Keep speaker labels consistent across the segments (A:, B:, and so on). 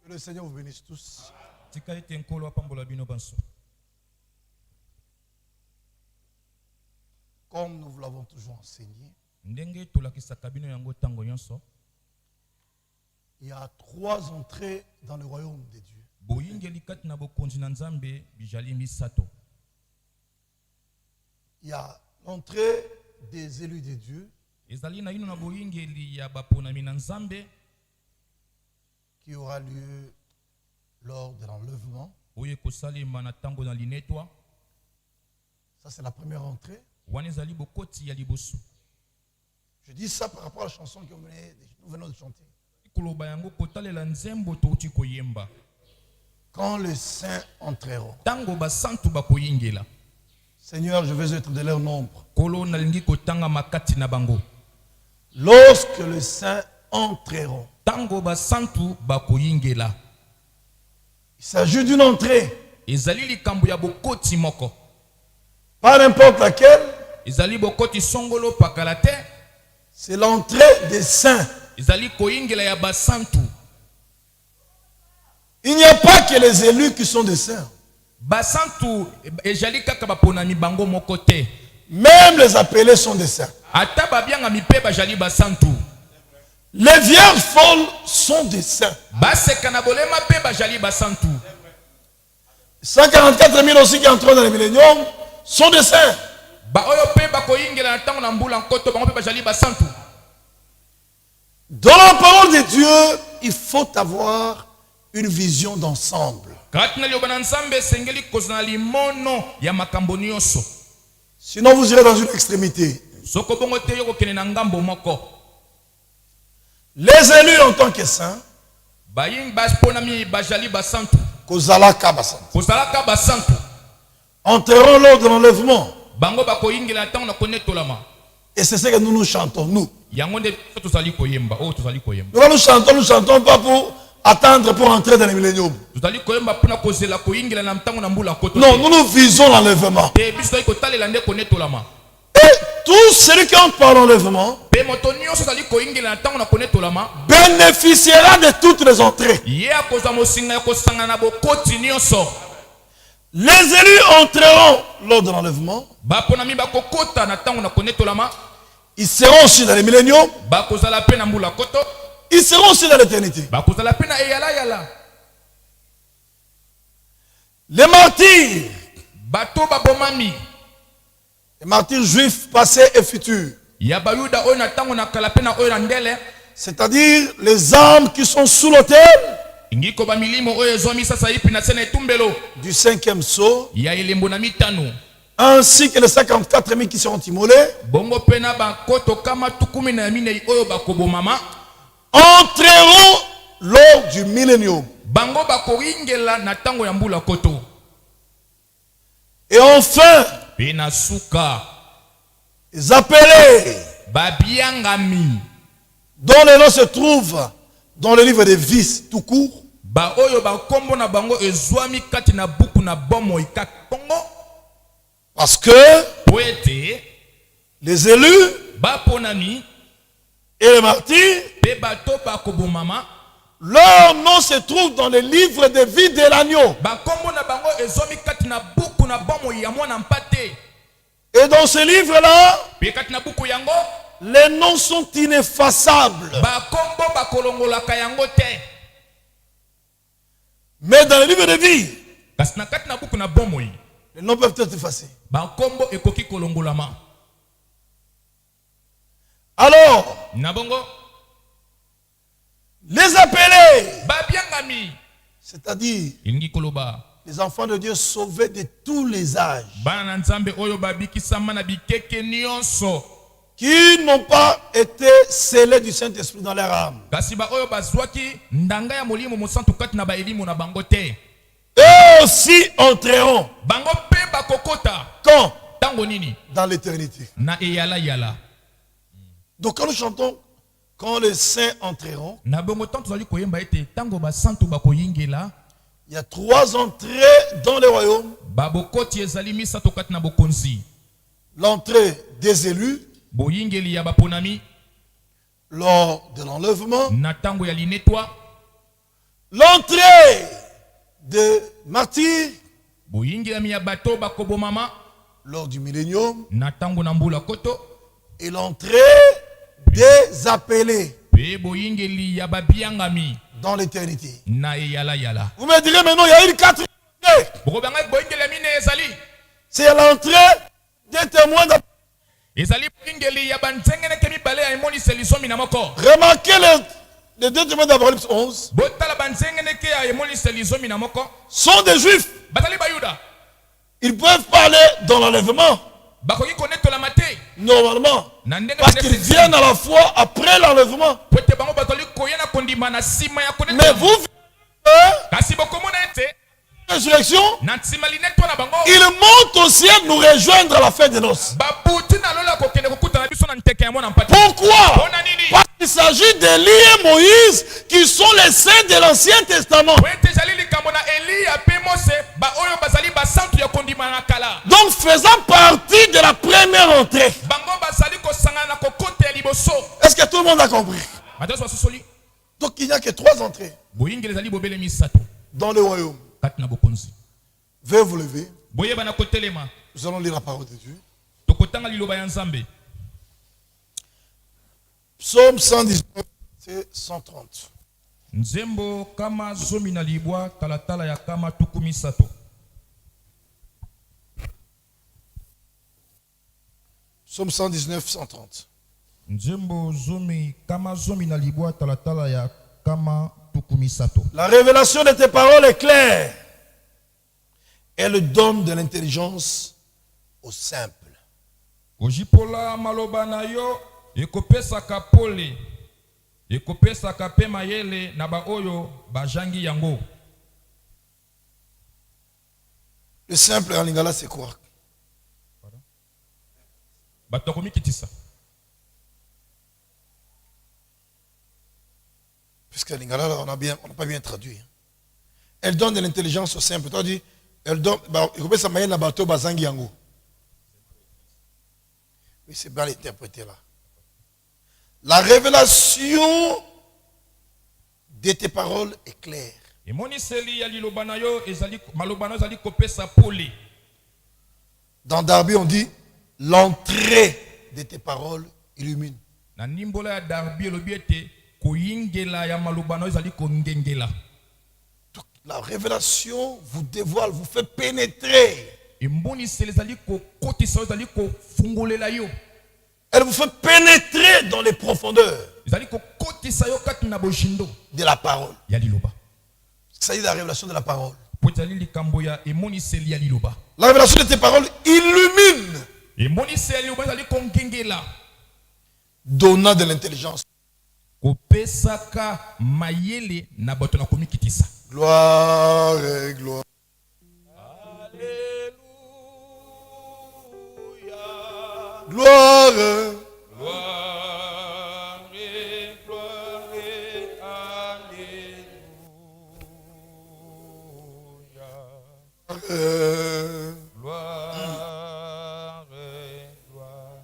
A: Que le Seigneur vous bénisse tous. Comme nous vous l'avons toujours enseigné, il y a 3 entrées dans le royaume de Dieu. Il y a l'entrée des élus de Dieu qui aura lieu lors de l'enlèvement. Ça, c'est la première entrée. Je dis ça par rapport à la chanson que nous venons de chanter. Quand les saints entreront. Seigneur, je veux être de leur nombre. Lorsque les saints entreront. Il s'agit d'une entrée. Pas n'importe laquelle. C'est l'entrée des saints. Il n'y a pas que les élus qui sont des saints. Même les appelés sont des saints. Les vierges folles sont des saints. 144 000 aussi qui entrent dans le millénium sont des saints. Dans la parole de Dieu, il faut avoir une vision d'ensemble. Sinon vous irez dans une extrémité. Les élus en tant que saints, entreront lors de l'enlèvement. Et c'est ce que nous chantons, nous. Nous chantons pas pour attendre pour entrer dans le millénium. Non, nous visons l'enlèvement. Et tout celui qui entre par l'enlèvement bénéficiera de toutes les entrées. Les élus entreront lors de l'enlèvement. Ils seront aussi dans le millénium. Ils seront aussi dans l'éternité. Les martyrs. Les martyrs juifs passés et futurs. C'est-à-dire les âmes qui sont sous l'autel du 5e sceau, ainsi que les 54 000 qui seront immolés, entreront lors du millénium. Et enfin, les appelés, dont les noms se trouvent dans le livre des vies tout court, parce que les élus et les martyrs, leur nom se trouve dans le livre des vies de l'agneau. Et dans ce livre-là, les noms sont ineffaçables. Mais dans le livre de vie, les noms peuvent être effacés. Alors, les appelés, c'est-à-dire les enfants de Dieu sauvés de tous les âges, qui n'ont pas été scellés du Saint-Esprit dans leur âme, eux aussi entreront. Quand? Dans l'éternité. Donc quand nous chantons, quand les saints entreront, il y a 3 entrées dans le royaume. L'entrée des élus, lors de l'enlèvement, l'entrée de martyrs lors du millénium et l'entrée des appelés dans l'éternité. Vous me direz maintenant, il y a une quatrième. C'est l'entrée des témoins d'appel. Remarquez les deux témoins d'Apocalypse 11 sont des juifs. Ils peuvent parler dans l'enlèvement. Normalement. Parce qu'ils viennent à la foi après l'enlèvement. Mais vous résurrection, ils montent au ciel nous rejoindre à la fin des noces. Pourquoi? Parce qu'il s'agit d'Élie et Moïse qui sont les saints de l'Ancien Testament. Donc faisant partie de la première entrée. Est-ce que tout le monde a compris? Donc il n'y a que 3 entrées dans le royaume. Veuillez vous lever. Nous allons lire la parole de Dieu. Psaume 119, c'est 130.
B: Nzembo kama zomi na libwa talatala ya kama tukumi sato.
A: Psaume 119, 130.
B: Nzembo zomi kama zomi na libwa talatala ya kama tukumi sato.
A: La révélation de tes paroles est claire. Elle donne de l'intelligence aux simples.
B: Ojipola maloba na yo ekopesa kapole. Ekopesa kape mayele na ba oyo bajangi yango.
A: Le simple en lingala c'est quoi?
B: Batokomi kitisa.
A: Puisque lingala on n'a pas bien traduit. Elle donne de l'intelligence aux simples. Toi dis elle donne ekopesa mayele na bato bajangi yango. Oui, c'est bien interprété là. La révélation de tes paroles est claire. Dans Darby, on dit l'entrée de tes paroles illumine. Donc, la révélation vous dévoile, vous fait pénétrer. Elle vous fait pénétrer dans les profondeurs de la parole. Il s'agit de la révélation de la parole. La révélation de tes paroles illumine, donnant de l'intelligence. Gloire et gloire. Gloire,
B: gloire, gloire, alléluia. Gloire, gloire,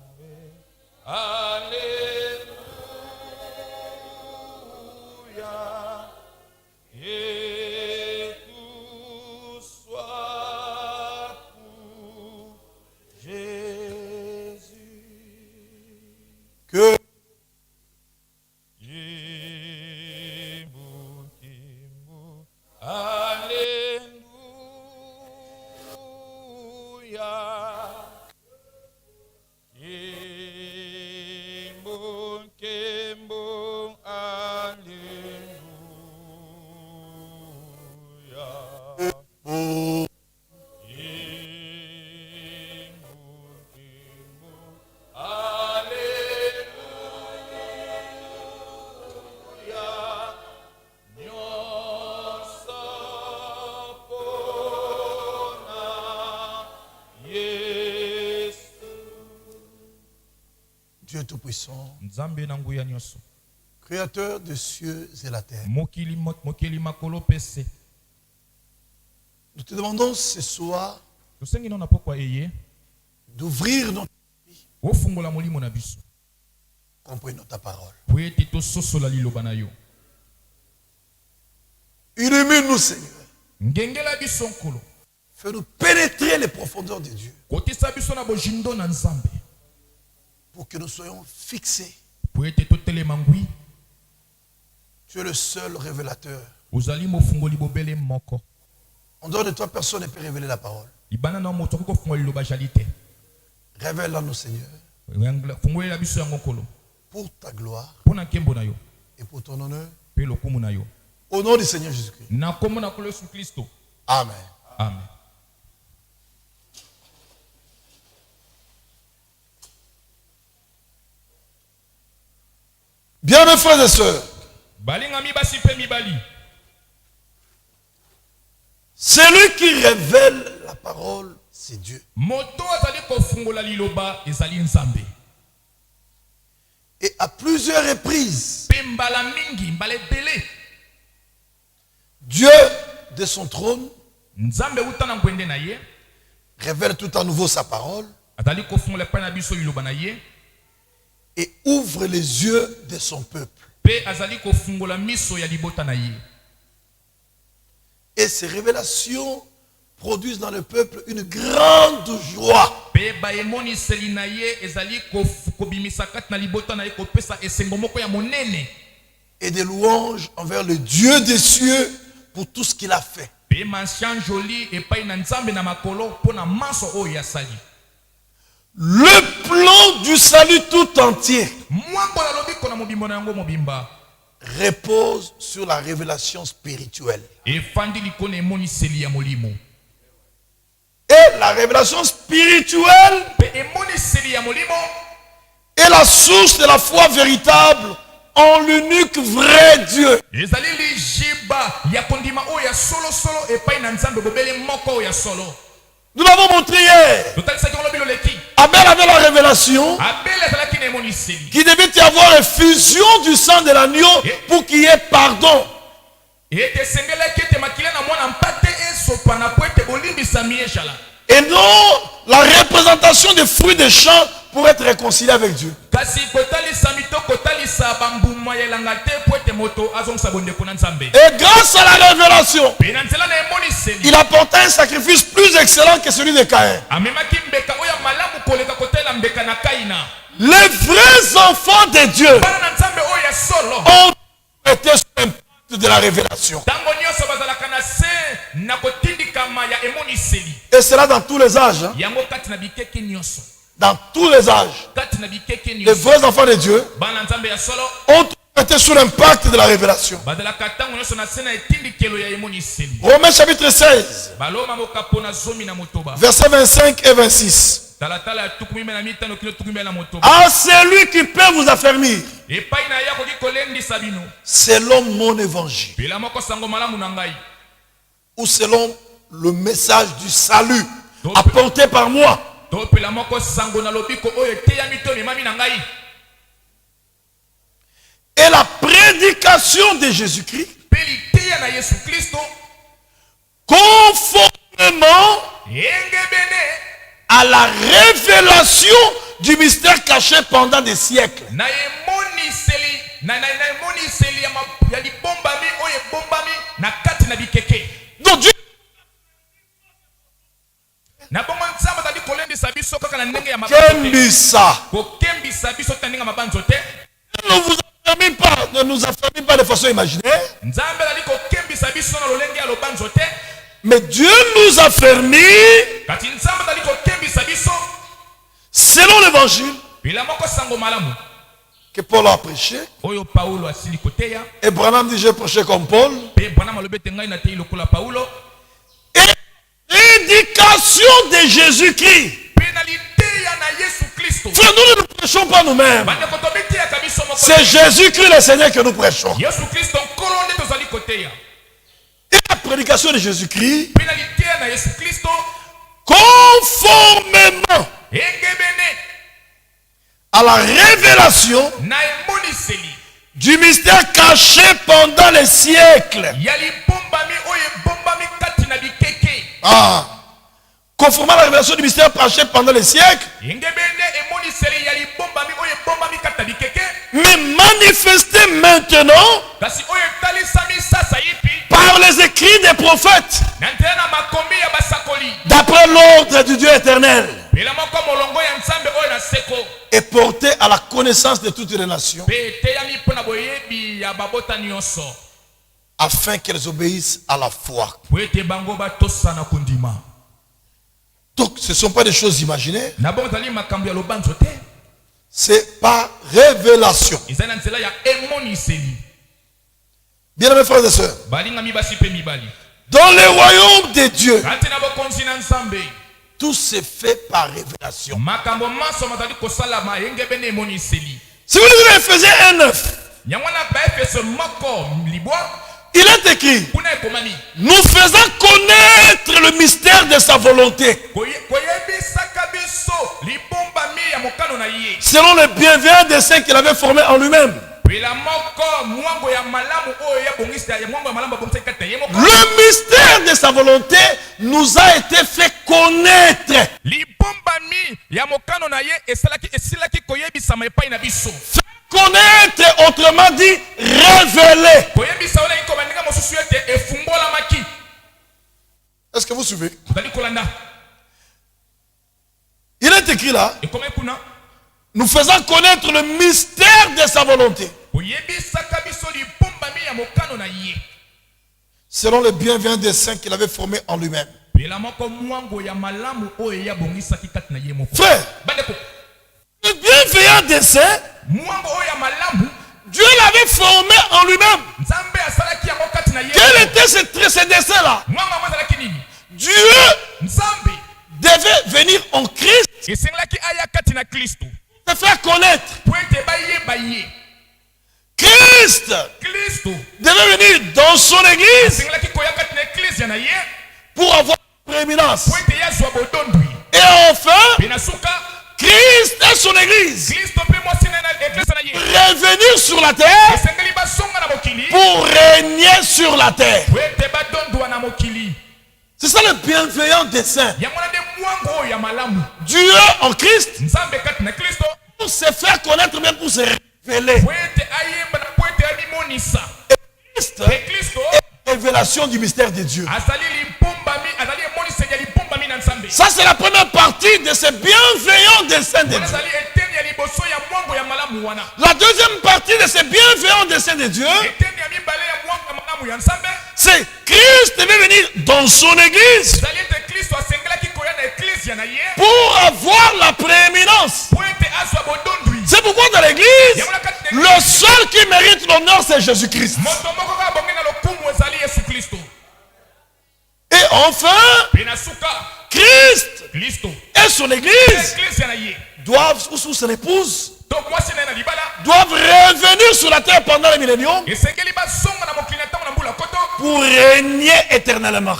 B: alléluia. Et tout soit pour Jésus.
A: Que Dieu Tout-Puissant, Créateur des cieux et la terre, nous te demandons ce soir d'ouvrir notre vie, comprenons ta parole. Illumine-nous, Seigneur. Fais-nous pénétrer les profondeurs de Dieu. Pour que nous soyons fixés. Tu es le seul révélateur. En dehors de toi, personne ne peut révéler la parole. Révèle-la-nous, Seigneur. Pour ta gloire et pour ton honneur. Au nom du Seigneur Jésus-Christ. Amen.
B: Amen.
A: Bien, mes frères et sœurs, celui qui révèle la parole, c'est Dieu. Et à plusieurs reprises, Dieu, de son trône, révèle tout à nouveau sa parole et ouvre les yeux de son peuple. Et ces révélations produisent dans le peuple une grande joie. Et des louanges envers le Dieu des cieux pour tout ce qu'il a fait. Le plan du salut tout entier repose sur la révélation spirituelle. Et la révélation spirituelle est la source de la foi véritable en l'unique vrai Dieu. Nous l'avons montré hier. Abel avait la révélation qu'il devait y avoir effusion du sang de l'agneau pour qu'il y ait pardon. Et non la représentation des fruits des champs pour être réconcilié avec Dieu. Et grâce à la révélation, il apportait un sacrifice plus excellent que celui de Caïn. Les vrais enfants de Dieu ont été sous l'impact de la révélation. Et cela dans tous les âges. Dans tous les âges, les vrais enfants de Dieu ont été sous l'impact de la révélation. Romains chapitre 16, versets 25 et 26. À celui qui peut vous affermir selon mon évangile ou selon le message du salut apporté par moi. Et la prédication de Jésus-Christ conformément à la révélation du mystère caché pendant des siècles. Donc Dieu ne nous affermit pas de façon imaginaire. Mais Dieu nous affermit selon l'évangile que Paul a prêché. Et Branham dit: j'ai prêché comme Paul. Et prédication de Jésus-Christ. Frère, nous ne prêchons pas nous-mêmes. C'est Jésus-Christ le Seigneur que nous prêchons. Et la prédication de Jésus-Christ, conformément à la révélation du mystère caché pendant les siècles. Conformément à la révélation du mystère caché pendant les siècles, mais manifesté maintenant par les prophètes d'après l'ordre du Dieu éternel et portés à la connaissance de toutes les nations afin qu'elles obéissent à la foi. Donc ce ne sont pas des choses imaginaires. C'est par révélation. Bien aimés frères et sœurs, dans le royaume de Dieu, tout se fait par révélation. Si vous lisez Ephésiens 1:9, il est écrit: nous faisons connaître le mystère de sa volonté selon le bienveillant dessein qu'il avait formé en lui-même. Le mystère de sa volonté nous a été fait connaître. Connaître, autrement dit, révéler. Est-ce que vous suivez? Il est écrit là: nous faisons connaître le mystère de sa volonté selon le bienveillant dessein qu'il avait formé en lui-même. Frère, le bienveillant dessein, Dieu l'avait formé en lui-même. Quel était ce dessein-là? Dieu devait venir en Christ, se faire connaître. Christ devait venir dans son église pour avoir prééminence. Et enfin, Christ et son église revenir sur la terre pour régner sur la terre. C'est ça le bienveillant dessein. Dieu en Christ pour se faire connaître, même pour se révéler. Et Christ est la révélation du mystère de Dieu. Ça, c'est la première partie de ce bienveillant dessein de Dieu. La deuxième partie de ce bienveillant dessein de Dieu, c'est Christ devait venir dans son église pour avoir la prééminence. C'est pourquoi dans l'église, le seul qui mérite l'honneur, c'est Jésus-Christ. Et enfin, Christ et son église doivent, ou son épouse, doivent revenir sur la terre pendant le millénium pour régner éternellement.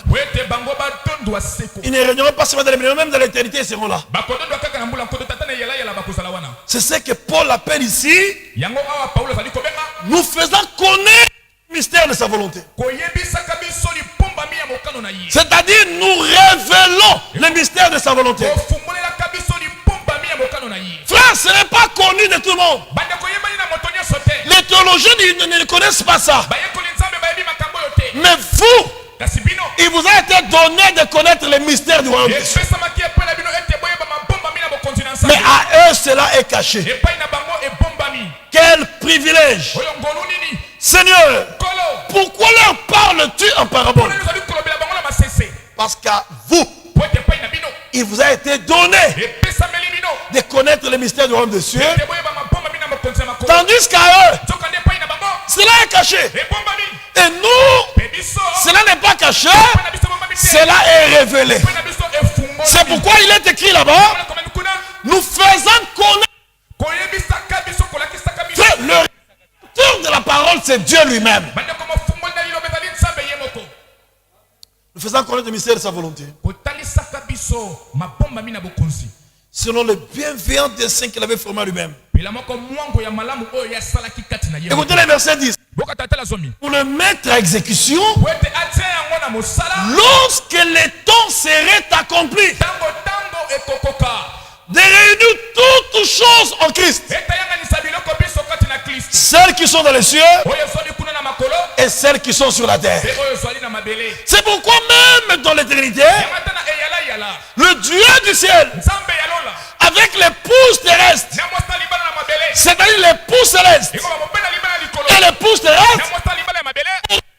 A: Ils ne régneront pas seulement dans le millénium, même dans l'éternité, ils seront là. C'est ce que Paul appelle ici: nous faisons connaître le mystère de sa volonté. C'est-à-dire, nous révélons le mystère de sa volonté. Frère, ce n'est pas connu de tout le monde. Les théologiens ne connaissent pas ça. Mais vous, il vous a été donné de connaître le mystère du royaume de Dieu. Mais à eux, cela est caché. Quel privilège! Seigneur, pourquoi leur parles-tu en parabole? Parce qu'à vous, il vous a été donné de connaître le mystère du royaume de Dieu, tandis qu'à eux, cela est caché. Et nous, cela n'est pas caché, cela est révélé. C'est pourquoi il est écrit là-bas: nous faisons connaître. Le rédacteur de la parole, c'est Dieu lui-même. Nous faisons connaître le mystère de sa volonté selon le bienveillant dessein qu'il avait formé lui-même. Écoutez le verset 10. Pour le mettre à exécution lorsque le temps serait accompli, de réunir toutes choses en Christ, celles qui sont dans les cieux et celles qui sont sur la terre. C'est pourquoi même dans l'éternité, le Dieu du ciel, avec l'épouse terrestre, c'est-à-dire l'épouse céleste et l'épouse terrestre,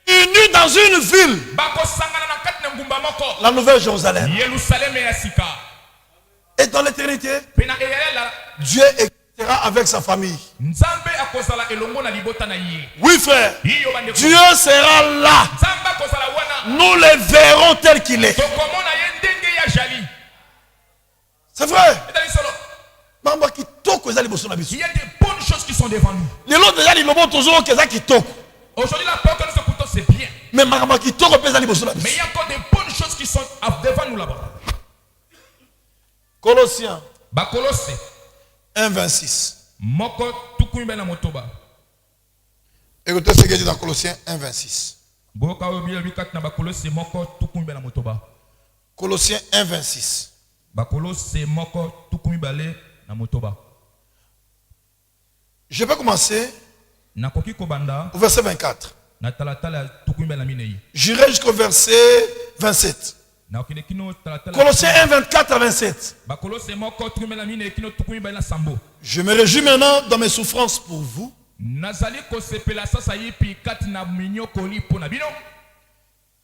A: unis dans une ville, la Nouvelle Jérusalem. Et dans l'éternité, Dieu existera avec sa famille. Oui frère, Dieu sera là. Nous le verrons tel qu'il est. C'est vrai. Il y a des
C: bonnes choses qui sont devant nous. Aujourd'hui, la parole que nous écoutons, c'est bien.
A: Mais il y a encore
C: des bonnes choses qui sont devant nous là-bas.
A: Colossiens
C: Colosse
A: 1,26. Écoutez ce qu'il dit dans Colossiens 1,26. Colossiens 1,26. Je vais commencer au verset 24. J'irai jusqu'au verset 27. Colossiens 1, 24 à 27. Je me réjouis maintenant dans mes souffrances pour vous.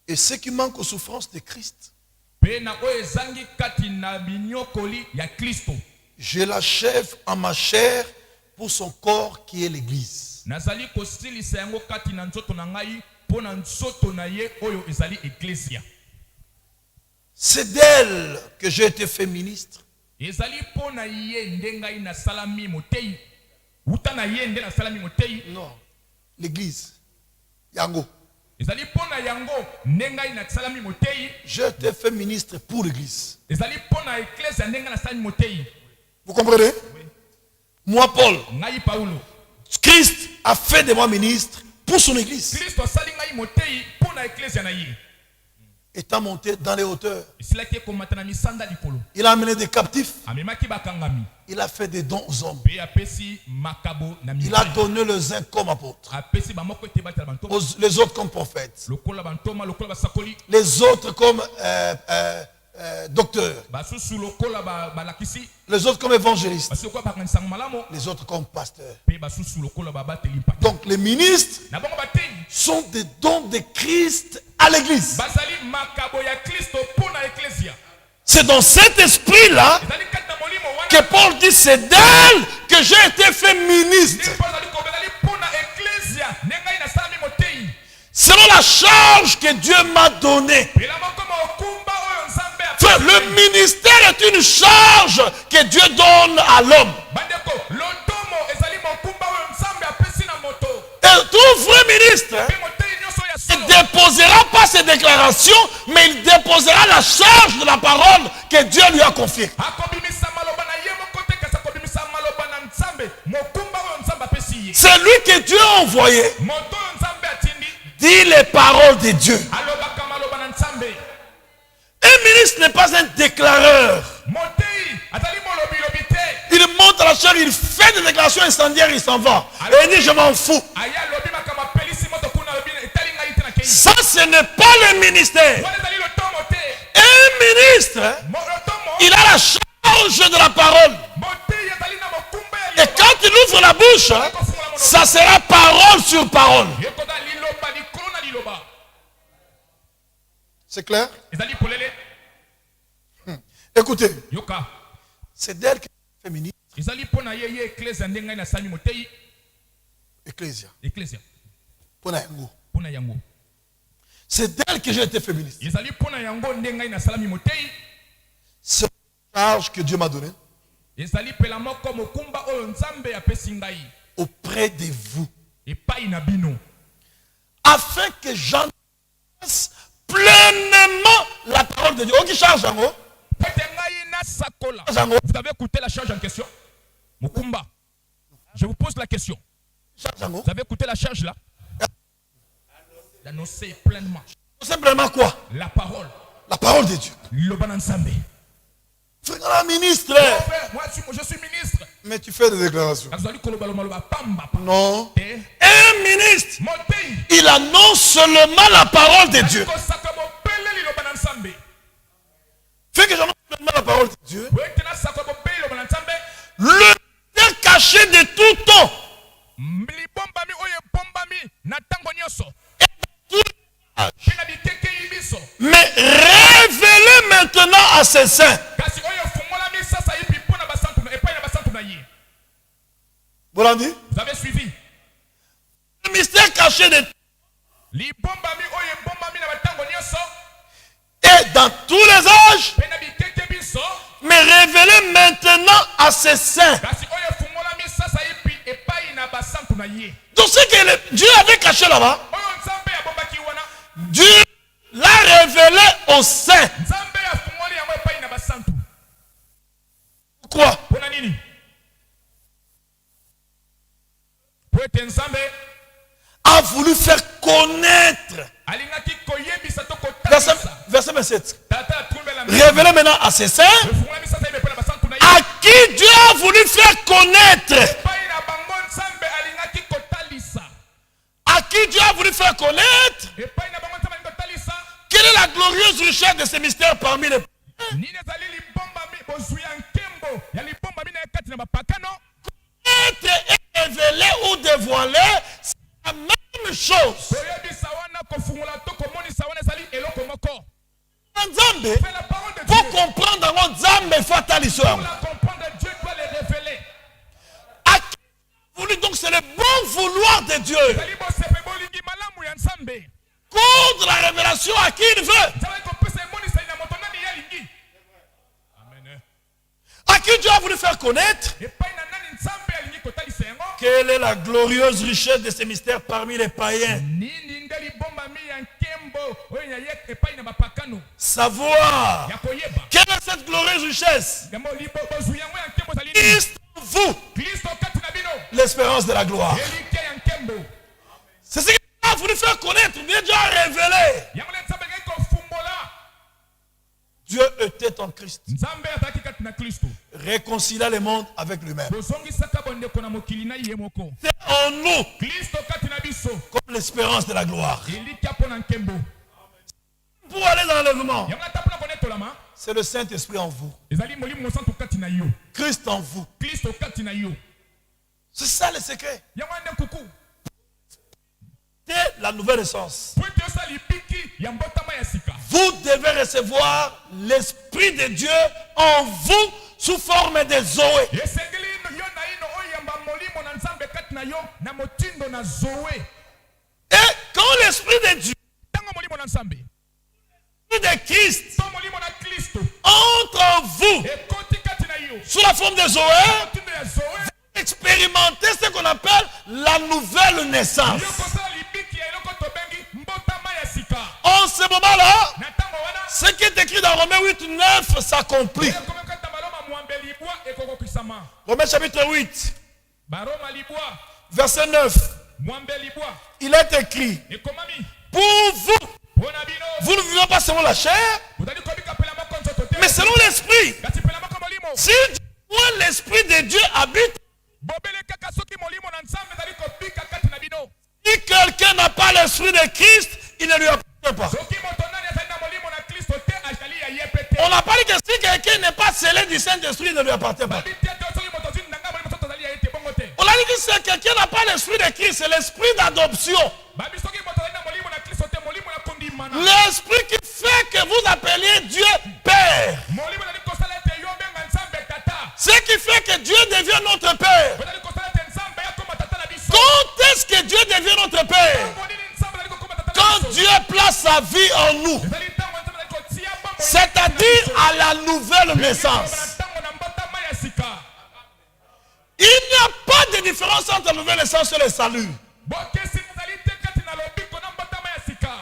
A: Et ce qui manque aux souffrances de Christ, je l'achève en ma chair pour son corps qui est l'Église. C'est d'elle que j'ai été fait ministre. Non, l'Église. Yango. J'ai été fait ministre pour l'Église. Vous comprenez? Moi, Paul, Christ a fait de moi ministre pour son Église. Étant monté dans les hauteurs, il a amené des captifs, il a fait des dons aux hommes, il a donné les uns comme apôtres, les autres comme prophètes, les autres comme docteurs, les autres comme évangélistes, les autres comme pasteurs. Donc les ministres sont des dons de Christ à l'Église. C'est dans cet esprit-là que Paul dit, c'est d'elle que j'ai été fait ministre. Selon la charge que Dieu m'a donnée. Frère, le ministère est une charge que Dieu donne à l'homme. Et tout vrai ministre ne déposera pas ses déclarations, mais il déposera la charge de la parole que Dieu lui a confiée. C'est lui que Dieu a envoyé. Dit les paroles de Dieu. Un ministre n'est pas un déclareur. Il monte à la chair, il fait des déclarations incendiaires, il s'en va. Et il dit, je m'en fous. Ça, ce n'est pas le ministère. Un ministre, il a la charge de la parole. Et quand il ouvre la bouche, ça sera parole sur parole. C'est clair? Écoutez, c'est d'elle qui est féministe. Ecclésia. C'est d'elle que j'ai été féministe. C'est la charge que Dieu m'a donnée auprès de vous, afin que j'enlève pleinement la parole de Dieu. Qui charge en haut?
C: Vous avez écouté la charge en question? Mukumba, je vous pose la question. Vous avez écouté la charge là? D'annoncer pleinement.
A: Simplement quoi?
C: La parole.
A: La parole de Dieu. Frère ministre.
C: Moi, je suis ministre.
A: Mais tu fais des déclarations. Non. Un ministre, il annonce seulement la parole de Dieu. Fait que j'annonce seulement la parole de Dieu. Le mystère caché de tout temps. Mais révélé maintenant à ses saints. Vous l'avez dit?
C: Vous avez suivi?
A: Le mystère caché de et dans tous les âges, mais révélé maintenant à ses saints. Donc ce que Dieu avait caché là-bas, Dieu l'a révélé aux saints. Pourquoi? A voulu faire connaître. Verset 27. Révélé maintenant à ses saints, à qui Dieu a voulu faire connaître. À qui Dieu a voulu faire connaître. Quelle est la glorieuse richesse de ces mystères parmi les être et révélé ou dévoilé, c'est la même chose. Pour comprendre notre Zambé, il faut attendre l'histoire. Donc c'est le bon vouloir de Dieu. Contre la révélation à qui il veut. À qui Dieu a voulu faire connaître. Quelle est la glorieuse richesse de ces mystères parmi les païens? Savoir. Quelle est cette glorieuse richesse? Christ en vous. L'espérance de la gloire. C'est ce qu'il a voulu faire connaître. Dieu a révélé. Dieu était en Christ. Réconcilia le monde avec lui-même. C'est en nous comme l'espérance de la gloire. Pour aller dans l'enlèvement, c'est le Saint-Esprit en vous. Christ en vous. C'est ça le secret. C'est la nouvelle essence. Vous devez recevoir l'Esprit de Dieu en vous sous forme de Zoé. Et quand l'Esprit de Dieu, l'Esprit de Christ, entre en vous sous la forme de Zoé, vous expérimentez ce qu'on appelle la nouvelle naissance. En ce moment-là, ce qui est écrit dans Romains 8, 9 s'accomplit. Romains chapitre 8, verset 9. Il est écrit, pour vous, vous ne vivez pas selon la chair, mais selon l'esprit. Si l'esprit de Dieu habite, si quelqu'un n'a pas l'esprit de Christ, il ne lui appartient pas. On n'a pas dit que si quelqu'un n'est pas scellé du Saint-Esprit, il ne lui appartient pas. On a dit que si quelqu'un n'a pas l'esprit de Christ, c'est l'esprit d'adoption. L'esprit qui fait que vous appeliez Dieu Père. Ce qui fait que Dieu devient notre Père. Quand est-ce que Dieu devient notre Père? Quand Dieu place sa vie en nous. C'est-à-dire à la nouvelle naissance. Il n'y a pas de différence entre la nouvelle naissance et le salut.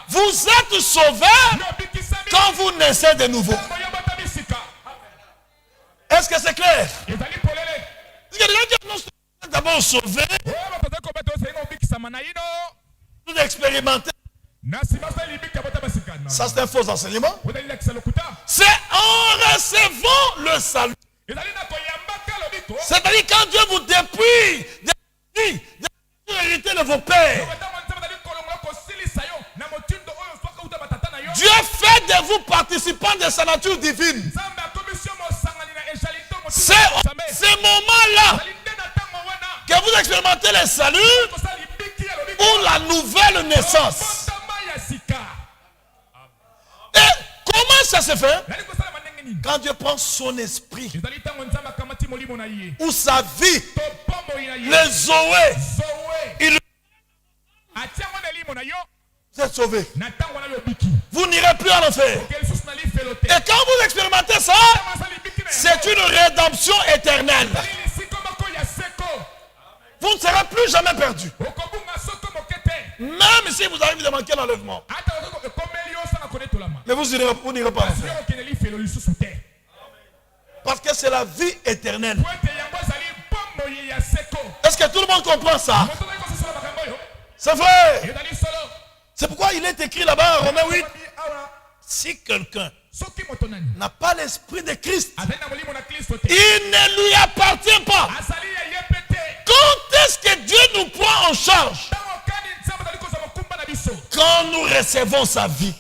A: Vous êtes sauvés quand vous naissez de nouveau. Est-ce que c'est clair? Nous sommes d'abord sauvés. Nous expérimentons Ça, c'est un faux enseignement. C'est en recevant le salut. C'est-à-dire quand Dieu vous dépouille des hérité de vos pères. Dieu fait de vous participants de sa nature divine. C'est ce moment-là que vous expérimentez le salut ou la nouvelle naissance. Et comment ça se fait? Quand Dieu prend son esprit ou sa vie, le Zoé, vous êtes sauvé. Vous n'irez plus en enfer. Et quand vous expérimentez ça, c'est une rédemption éternelle. Vous ne serez plus jamais perdu. Même si vous arrivez de manquer l'enlèvement. Mais vous n'irez pas en enfer. Parce que c'est la vie éternelle. Est-ce que tout le monde comprend ça? C'est vrai. C'est pourquoi il est écrit là-bas en Romains 8. Si quelqu'un n'a pas l'esprit de Christ, il ne lui appartient pas. Quand est-ce que Dieu nous prend en charge? Quand nous recevons sa vie.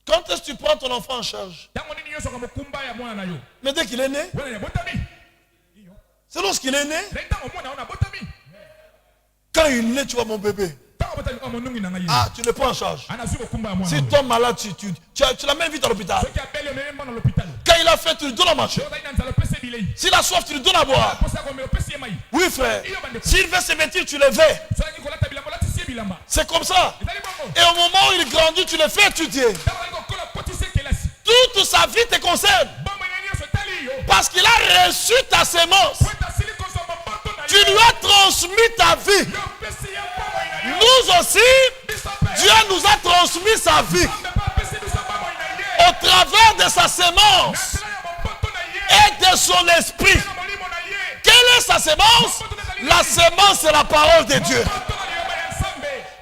A: Quand est-ce que tu prends ton enfant en charge? Mais dès qu'il est né, c'est lorsqu'il est né. Quand il est né, tu vois mon bébé. Ah, tu le prends en charge. Si tu tombes malade, tu l'amènes vite à l'hôpital. Quand il a fait, tu lui donnes à manger. S'il a soif, tu lui donnes à boire. Oui, frère. S'il veut se vêtir, tu le vêts. C'est comme ça. Et au moment où il grandit, tu le fais étudier. Toute sa vie te concerne. Parce qu'il a reçu ta sémence. Tu lui as transmis ta vie. Nous aussi, Dieu nous a transmis sa vie. Au travers de sa sémence et de son esprit. Quelle est sa sémence? La sémence, c'est la parole de Dieu.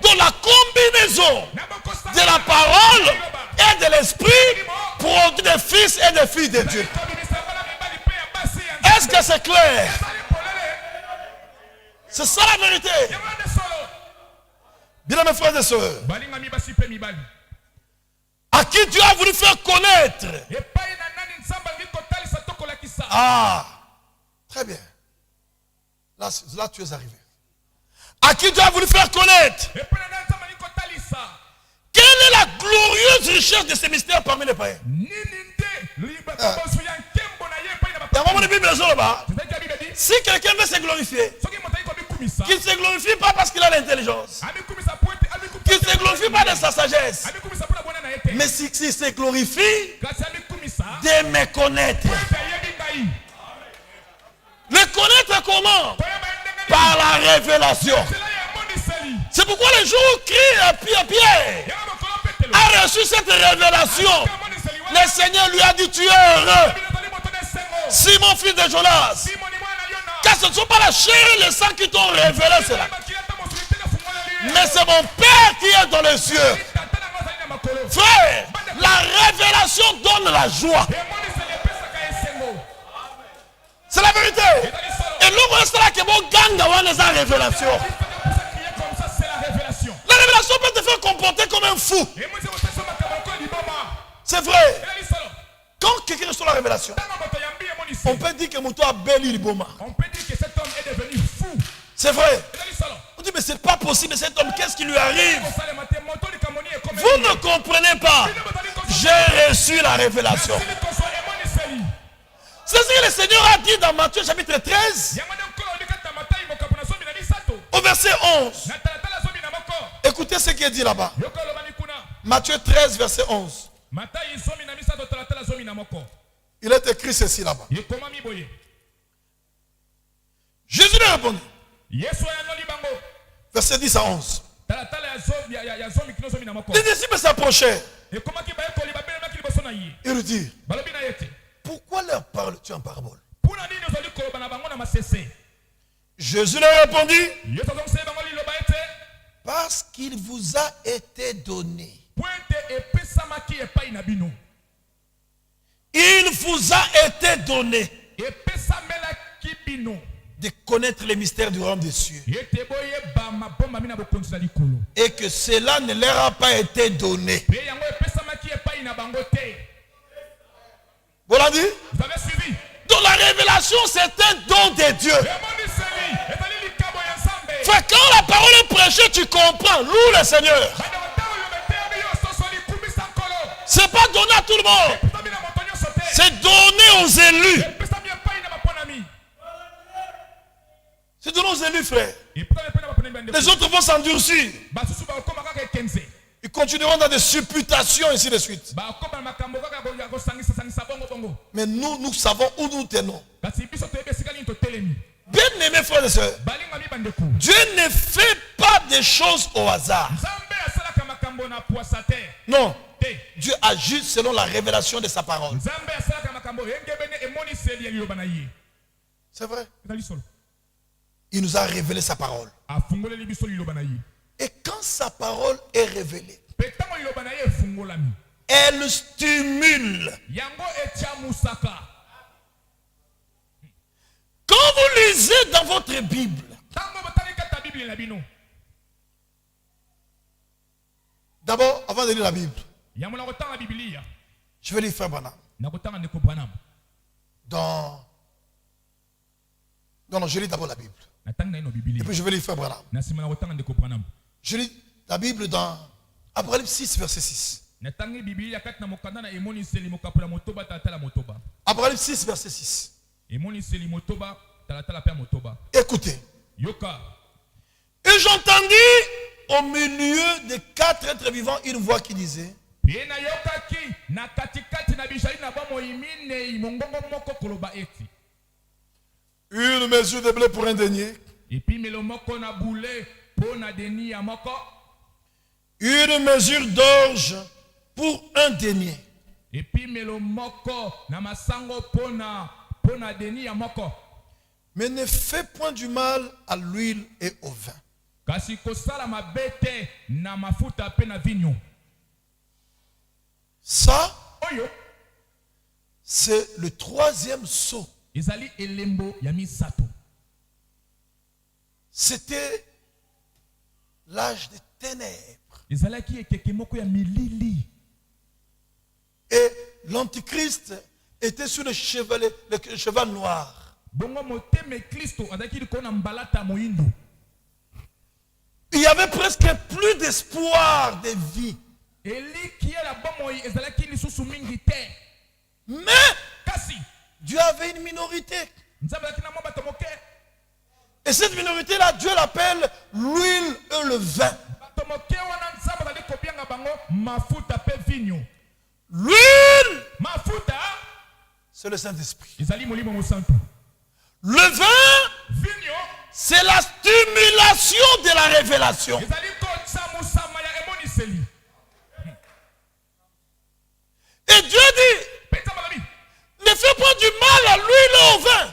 A: Donc la combinaison de la parole et de l'esprit produit des fils et des filles de Dieu. Est-ce que c'est clair? C'est ça la vérité. Bien mes frères et sœurs, à qui Dieu a voulu faire connaître. Ah, très bien. Là tu es arrivé. À qui Dieu a voulu faire connaître. Quelle est la glorieuse richesse de ces mystères parmi les païens? Si quelqu'un veut se glorifier, qu'il ne se glorifie pas parce qu'il a l'intelligence, qu'il ne se glorifie pas de sa sagesse, mais s'il se glorifie de me connaître. Le connaître comment? Par la révélation. C'est pourquoi le jour où Pierre a reçu cette révélation, le Seigneur lui a dit: tu es heureux, Simon fils de Jonas, car ce ne sont pas la chair et le sang qui t'ont révélé cela, mais c'est mon Père qui est dans les cieux. Frère, la révélation donne la joie. C'est la vérité. Et nous restons là que mon gang a la révélation. La révélation peut te faire comporter comme un fou. C'est vrai. Quand quelqu'un reçoit la révélation, on peut dire que Moutou a béni l'Iboma.
C: On peut dire que cet homme est devenu fou.
A: C'est vrai. On dit mais c'est pas possible, cet homme, qu'est-ce qui lui arrive? Vous ne comprenez pas. J'ai reçu la révélation. C'est ce que le Seigneur a dit dans Matthieu chapitre 13 au verset 11. Écoutez ce qui est dit là-bas. Matthieu 13 verset 11. Il est écrit ceci là-bas. Jésus lui a répondu. Verset 10 à 11. Les disciples s'approchaient. Il lui dit: pourquoi leur parles-tu en parabole? Jésus leur répondit, parce qu'il vous a été donné. Il vous a été donné de connaître les mystères du royaume des cieux. Et que cela ne leur a pas été donné. Vous l'avez dit?
C: Vous avez suivi?
A: Donc la révélation, c'est un don de Dieu. Fait quand la parole est prêchée, tu comprends. Loue le Seigneur. C'est pas donné à tout le monde. C'est donné aux élus. C'est donné aux élus, frère. Les autres vont s'endurcir. Ils continueront dans des supputations, ainsi de suite. Mais nous savons où nous tenons. Bien aimés frères et sœurs, Dieu ne fait pas des choses au hasard. Non. Dieu agit selon la révélation de sa parole. C'est vrai. Il nous a révélé sa parole. Et quand sa parole est révélée, elle stimule. Quand vous lisez dans votre Bible, d'abord, avant de lire la Bible, je vais lire Frère Branham. Non, je lis d'abord la Bible. Et puis je vais lire Frère Branham. Je lis la Bible dans Apocalypse 6, verset 6. Apocalypse 6, verset 6. Écoutez. Et j'entendis au milieu des 4 êtres vivants une voix qui disait, une mesure de blé pour un denier, une mesure d'orge pour un denier. Mais ne fais point du mal à l'huile et au vin. Ça, c'est le 3e sceau. C'était l'âge des ténèbres. Et l'antichrist était sur le cheval noir. Il y avait presque plus d'espoir de vie. Mais Dieu avait une minorité. Et cette minorité-là, Dieu l'appelle l'huile et le vin. L'huile, c'est le Saint-Esprit. Le vin, c'est la stimulation de la révélation. Et Dieu dit, ne fais pas du mal à l'huile et au vin.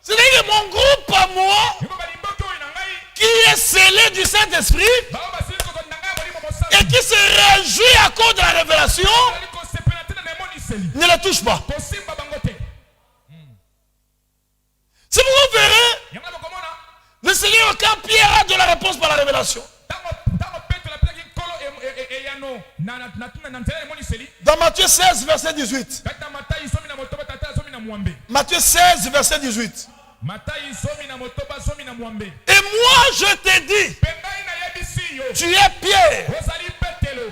A: C'est-à-dire que mon groupe à moi, qui est scellé du Saint-Esprit, et qui se réjouit à cause de la révélation, ne le touche pas. Si vous verrez, le Seigneur, quand Pierre a de la réponse par la révélation, dans Matthieu 16, verset 18. Matthieu 16, verset 18. Et moi je t'ai dit, tu es Pierre,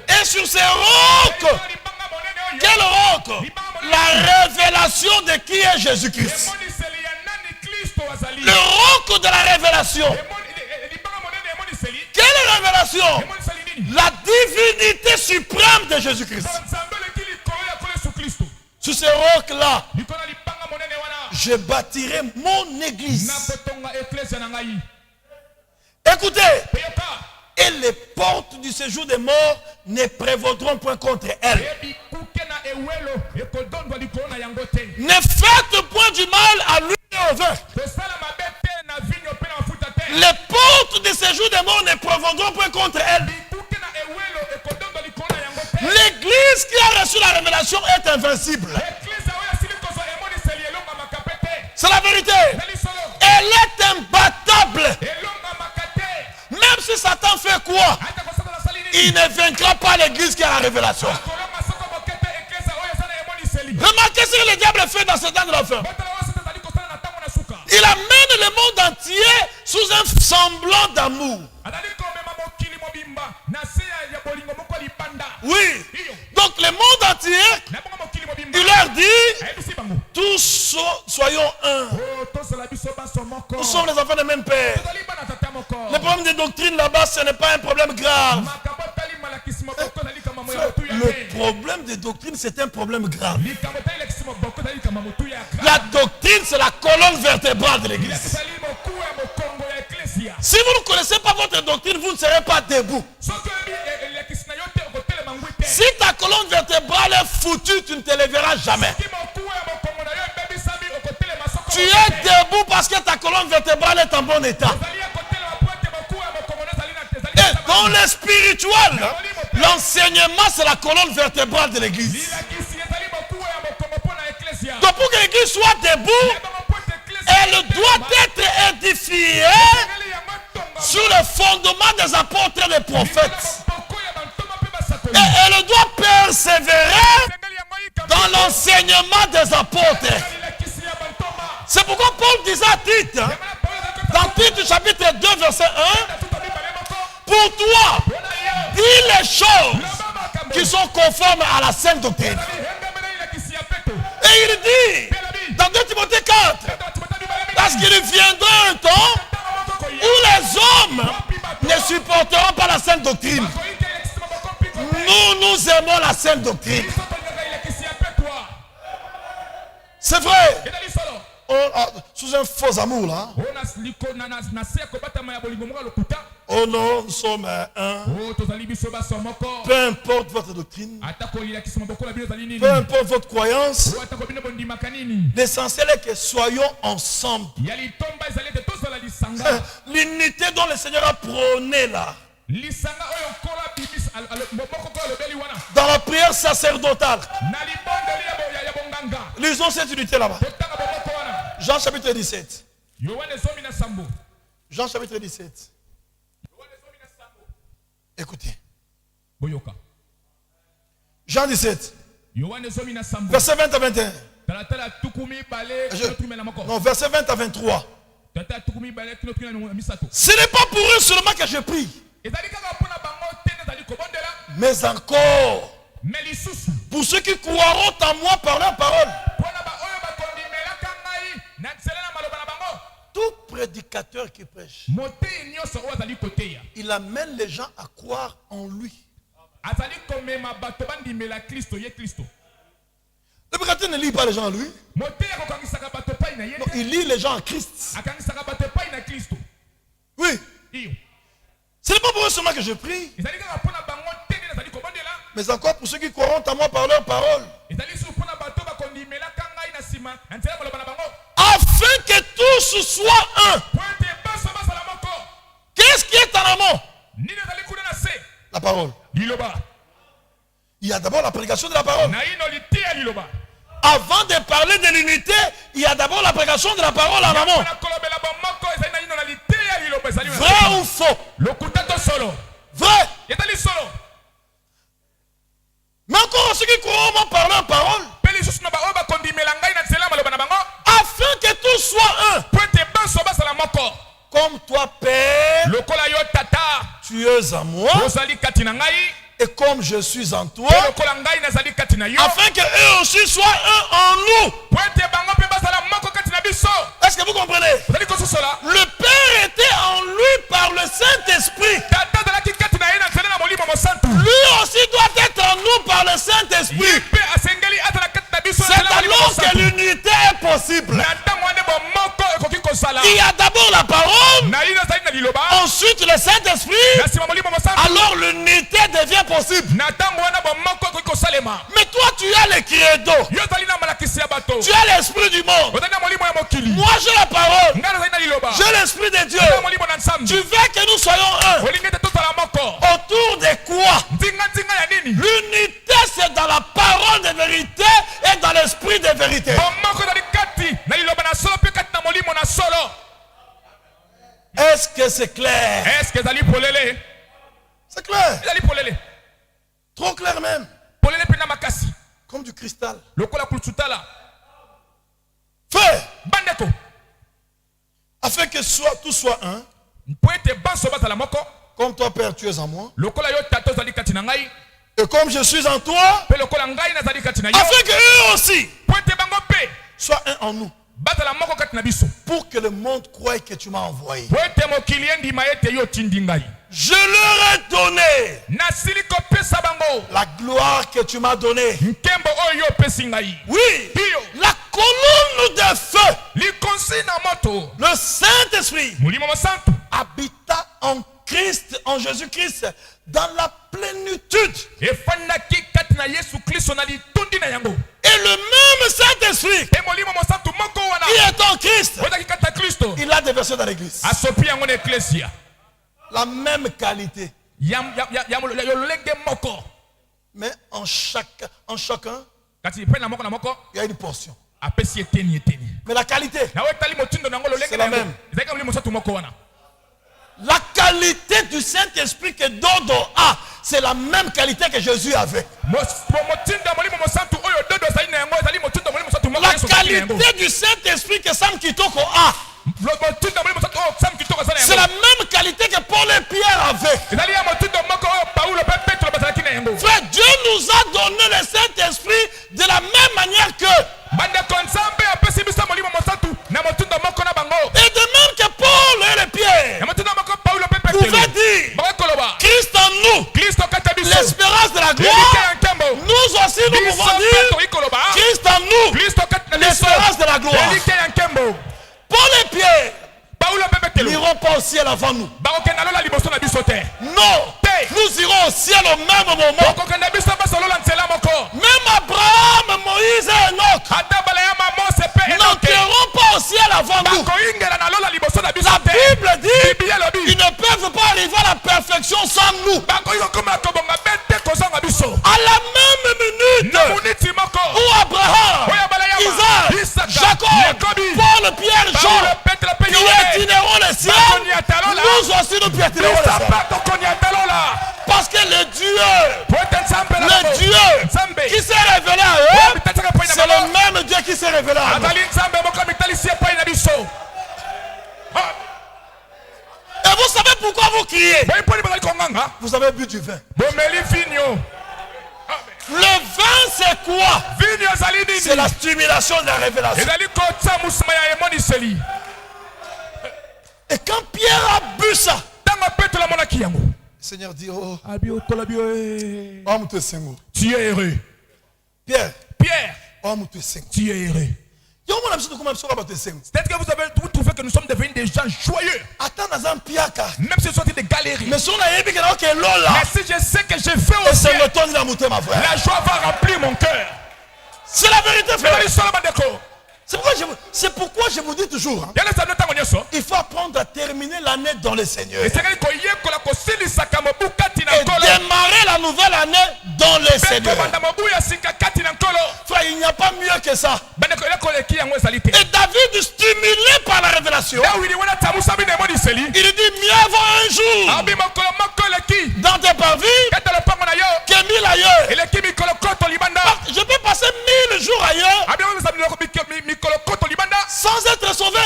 A: et sur ces rocs, quel roc? La révélation de qui est Jésus-Christ. Le roc de la révélation. Quelle révélation? La divinité suprême de Jésus-Christ. Sur ces rocs-là, je bâtirai mon église. Écoutez, et les portes du séjour des morts ne prévaudront point contre elle. Ne faites point du mal à lui et au vin. Les portes de séjour des morts ne prévaudront point contre elle. L'église qui a reçu la révélation est invincible. C'est la vérité. Elle est imbattable. Même si Satan fait quoi, il ne vaincra pas l'église qui a la révélation. Remarquez ce que le diable fait dans ce temps de la fin. Il amène le monde entier sous un semblant d'amour. Oui. Donc le monde entier, il leur dit, tous soyons un. Nous sommes les enfants du même père. Le problème des doctrines là-bas, ce n'est pas un problème grave. Le problème des doctrines, c'est un problème grave. La doctrine, c'est la colonne vertébrale de l'église. Si vous ne connaissez pas votre doctrine, vous ne serez pas debout. Si ta colonne vertébrale est foutue, tu ne te lèveras jamais. Tu es debout parce que ta colonne vertébrale est en bon état. Et dans le spirituel, l'enseignement, c'est la colonne vertébrale de l'église. Donc pour que l'église soit debout, elle doit être édifiée sur le fondement des apôtres et des prophètes. Et elle doit persévérer dans l'enseignement des apôtres. C'est pourquoi Paul disait à Tite, dans Tite chapitre 2 verset 1, pour toi, dis les choses qui sont conformes à la sainte doctrine. Et il dit, dans 2 Timothée 4, parce qu'il viendra un temps où les hommes ne supporteront pas la sainte doctrine. Nous aimons la sainte doctrine. C'est vrai. Sous un faux amour là. Oh non, nous sommes un. Peu importe votre doctrine, peu importe votre croyance, l'essentiel est que soyons ensemble. L'unité dont le Seigneur a prôné là. Dans la prière sacerdotale. Lisons cette unité là-bas. Jean chapitre 17. Jean chapitre 17. Écoutez. Jean 17. Verset 20 à 21. Non, verset 20 à 23. Ce n'est pas pour eux seulement que je prie, mais encore pour ceux qui croiront en moi par leur parole. Tout prédicateur qui prêche, il amène les gens à croire en lui. Le prédicateur ne lit pas les gens en lui. Non, il lit les gens en Christ. Oui. Ce n'est pas pour eux seulement que je prie, mais encore pour ceux qui croiront en moi par leur parole. Afin que tous soient un. Qu'est-ce qui est en amont? La parole. Il y a d'abord la prédication de la parole. Avant de parler de l'unité, il y a d'abord la prédication de la parole en amont. Vrai ou faux? Vrai. Mais encore ceux qui croient en par leur parole, afin que tous soient un. Comme toi, Père, tu es en moi, et comme je suis en toi, afin que eux aussi soient un en nous. Est-ce que vous comprenez? Le Père était en lui par le Saint-Esprit. Lui aussi doit être en nous par le Saint-Esprit. C'est alors que l'unité est possible. Il y a d'abord la parole, ensuite le Saint-Esprit, alors l'unité devient possible. Mais toi tu as le credo, tu as l'esprit du monde. Moi j'ai la parole, j'ai l'esprit de Dieu. Tu veux que nous soyons un. Autour de quoi? L'unité, c'est dans la parole de vérité et dans l'esprit de vérité. Est-ce que c'est clair? C'est clair. Trop clair même. Comme du cristal. Fais. Afin que tout soit un. Comme toi, Père, tu es en moi. Et comme je suis en toi. Afin que eux aussi soient un en nous. Pour que le monde croie que tu m'as envoyé. Je leur ai donné la gloire que tu m'as donnée. Oui, la colonne de feu, le Saint-Esprit habita en Christ, en Jésus-Christ, dans la plénitude. Et le même Saint-Esprit qui est en Christ, il a déversé dans l'église. La même qualité. Mais en chacun, il y a une portion. Mais la qualité, c'est la même. La qualité du Saint-Esprit que Dodo a, c'est la même qualité que Jésus avait. La qualité du Saint-Esprit que Sam Kitoko a, c'est la même qualité que Paul et Pierre avaient. Frère, Dieu nous a donné le Saint-Esprit de la même manière que. Et de même que Paul et les Pierre pouvaient dire Christ en nous, l'espérance de la gloire. Nous aussi nous pouvons dire Christ en nous, l'espérance de la gloire. Paul et Pierre n'iront pas au ciel avant nous. Non, nous irons au ciel au même moment. Même Abraham, Moïse et Enoch n'entreront pas au ciel avant nous. La Bible dit qu'ils ne peuvent pas arriver à la perfection sans nous. À la même minute où Abraham, Isaac, Jacob, Paul, Pierre, Jean piétineront le ciel, nous aussi nous piétinerons le ciel. Parce que le Dieu qui s'est révélé à eux, c'est le même Dieu qui s'est révélé à nous. Et vous savez pourquoi vous criez? Vous avez bu du vin. Le vin, c'est quoi? C'est la stimulation de la révélation. Et quand Pierre a bu ça, le Seigneur dit, oh, tu es heureux. Pierre, tu es heureux. C'est-à-dire que vous trouvez que nous sommes devenus des gens joyeux. Même si ce sont des galeries. Mais si je sais que j'ai fait au ciel, la joie va remplir mon cœur. C'est la vérité, frère. C'est pourquoi je vous dis toujours, hein, il faut apprendre à terminer l'année dans le Seigneur. Et démarrer la nouvelle année dans le Seigneur. Frère, il n'y a pas mieux que ça. Et David, stimulé par la révélation, il dit mieux vaut un jour dans tes parvis que 1000 ailleurs. Je peux passer 1000 jours ailleurs sans être sauvé.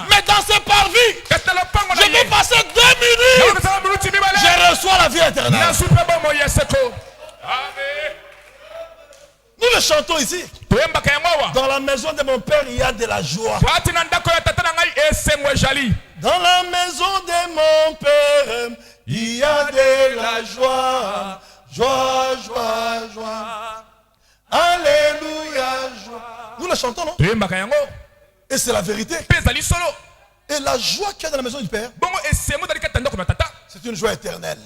A: Mais dans ces parvis, je peux passer 2 minutes, je reçois la vie éternelle. Nous le chantons ici. Dans la maison de mon père, il y a de la joie. Dans la maison de mon père, il y a de la joie. Joie, joie, joie. Alléluia, joie. Nous le chantons, non? Et c'est la vérité. Et la joie qu'il y a dans la maison du Père, c'est une joie éternelle.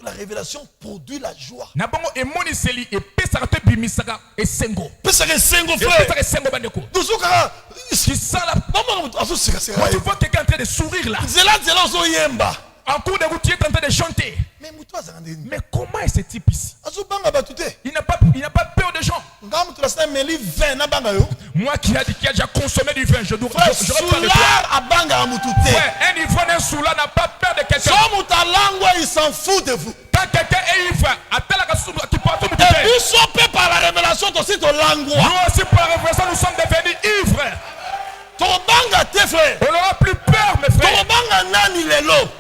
A: que la révélation produit la joie.
C: Moi, tu vois quelqu'un en train de sourire là. En cours de route, tu es en train de chanter. Mais comment est ce type ici? Il n'a pas peur des gens. Moi qui a déjà consommé du vin, je dois pas de toi. Un ivrogne, un soulard n'a pas peur de quelqu'un.
A: Il s'en fout de vous.
C: Quand quelqu'un est ivre, tu peux tout
A: et par la révélation, nous aussi par
C: la révélation, nous sommes devenus ivres. On n'aura plus peur, mes frères.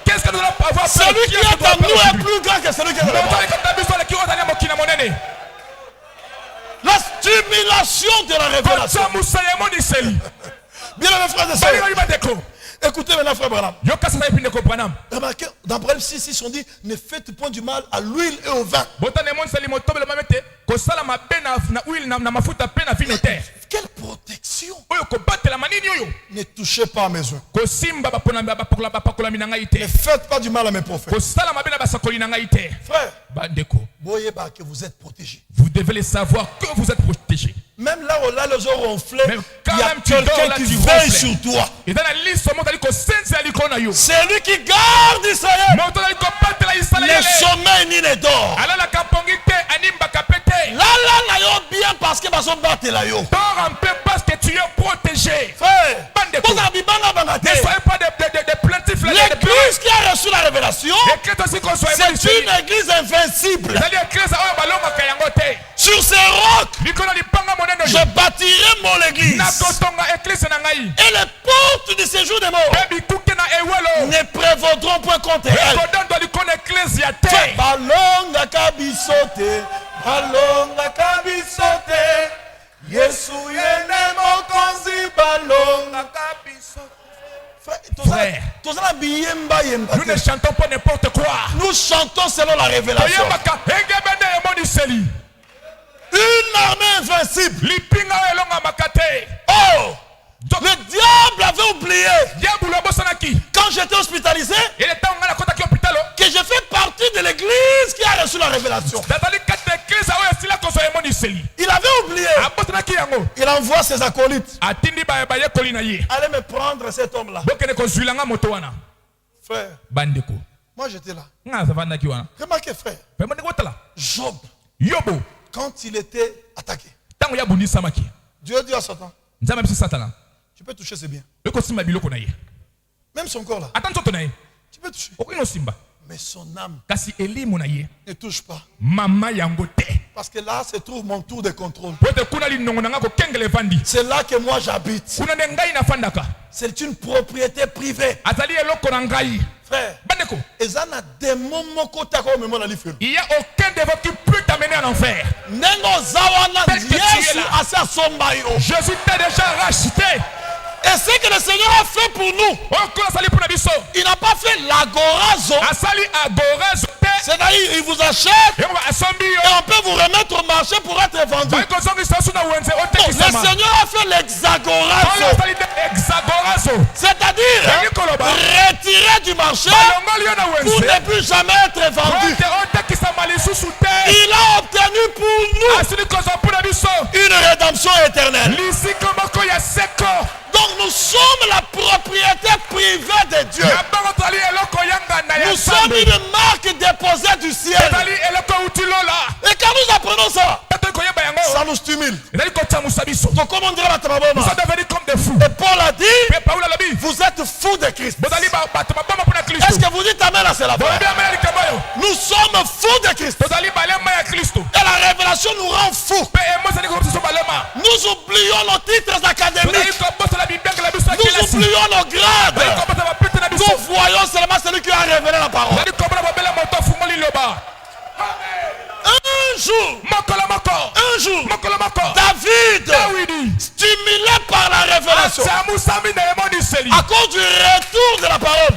C: Qu'est-ce que nous allons avoir peur?
A: Celui qui est en nous est plus grand que celui qui est en nous. La stimulation de la révélation. Bien, mes frères et sœurs. Écoutez maintenant, frère Branham. Remarquez, dans Proverbe 6, on dit ne faites point du mal à l'huile et au vin. Quelle protection! Ne touchez pas à mes œufs. Ne faites pas du mal à mes prophètes. Frère, que vous êtes protégés.
C: Vous devez le savoir que vous êtes protégés.
A: Même là où là les yeux ronflés, il y a quelqu'un qui veille sur toi. C'est lui qui garde Israël. Ne sommeil ni ne dort. Là, bien parce que
C: parce que tu es protégé.
A: Frère, ne
C: soyez pas des plaintifs.
A: L'église qui a reçu la révélation, c'est une église invincible. Sur ces rocs, je bâtirai mon église. Et les portes du séjour des morts ne prévaudront point contre elle. Balonga kabisote, balonga kabisote. Yesu yene mokonzi balonga kabisote.
C: Frère, nous ne chantons pas n'importe quoi.
A: Nous chantons selon la révélation. Une armée invincible. Oh! Le diable avait oublié quand j'étais hospitalisé que je fais partie de l'église qui a reçu la révélation. Il avait oublié. Il envoie ses acolytes. Allez me prendre cet homme-là. Frère, moi j'étais là. Remarquez, frère, Job, quand il était attaqué, Dieu dit à Satan, tu peux toucher ses biens. Même son corps là. Tu peux toucher. Mais son âme ne touche pas. Parce que là se trouve mon tour de contrôle. C'est là que moi j'habite. C'est une propriété privée. Frère, il
C: n'y a aucun dévot qui peut t'amener en enfer. Jésus t'a déjà racheté.
A: Et ce que le Seigneur a fait pour nous, il n'a pas fait l'agorazo. C'est-à-dire, il vous achète et on peut vous remettre au marché pour être vendu. Non, le Seigneur a fait l'hexagorazo. C'est-à-dire, retirer du marché pour ne plus jamais être vendu. Il a obtenu pour nous une rédemption éternelle. Donc nous sommes la propriété privée de Dieu. Nous sommes une marque déposée du ciel. Et quand nous apprenons ça, ça nous stimule. Donc comme on dirait
C: nous sommes devenus comme des fous.
A: Et Paul a dit, vous êtes fous de Christ. Est-ce que vous dites amen à cela? Nous sommes fous de Christ. Et la révélation nous rend fous. Nous oublions nos titres académiques. Nous oublions nos grades. Nous voyons seulement celui qui a révélé la parole. Un jour, David, stimulé par la révélation, à cause du retour de la parole,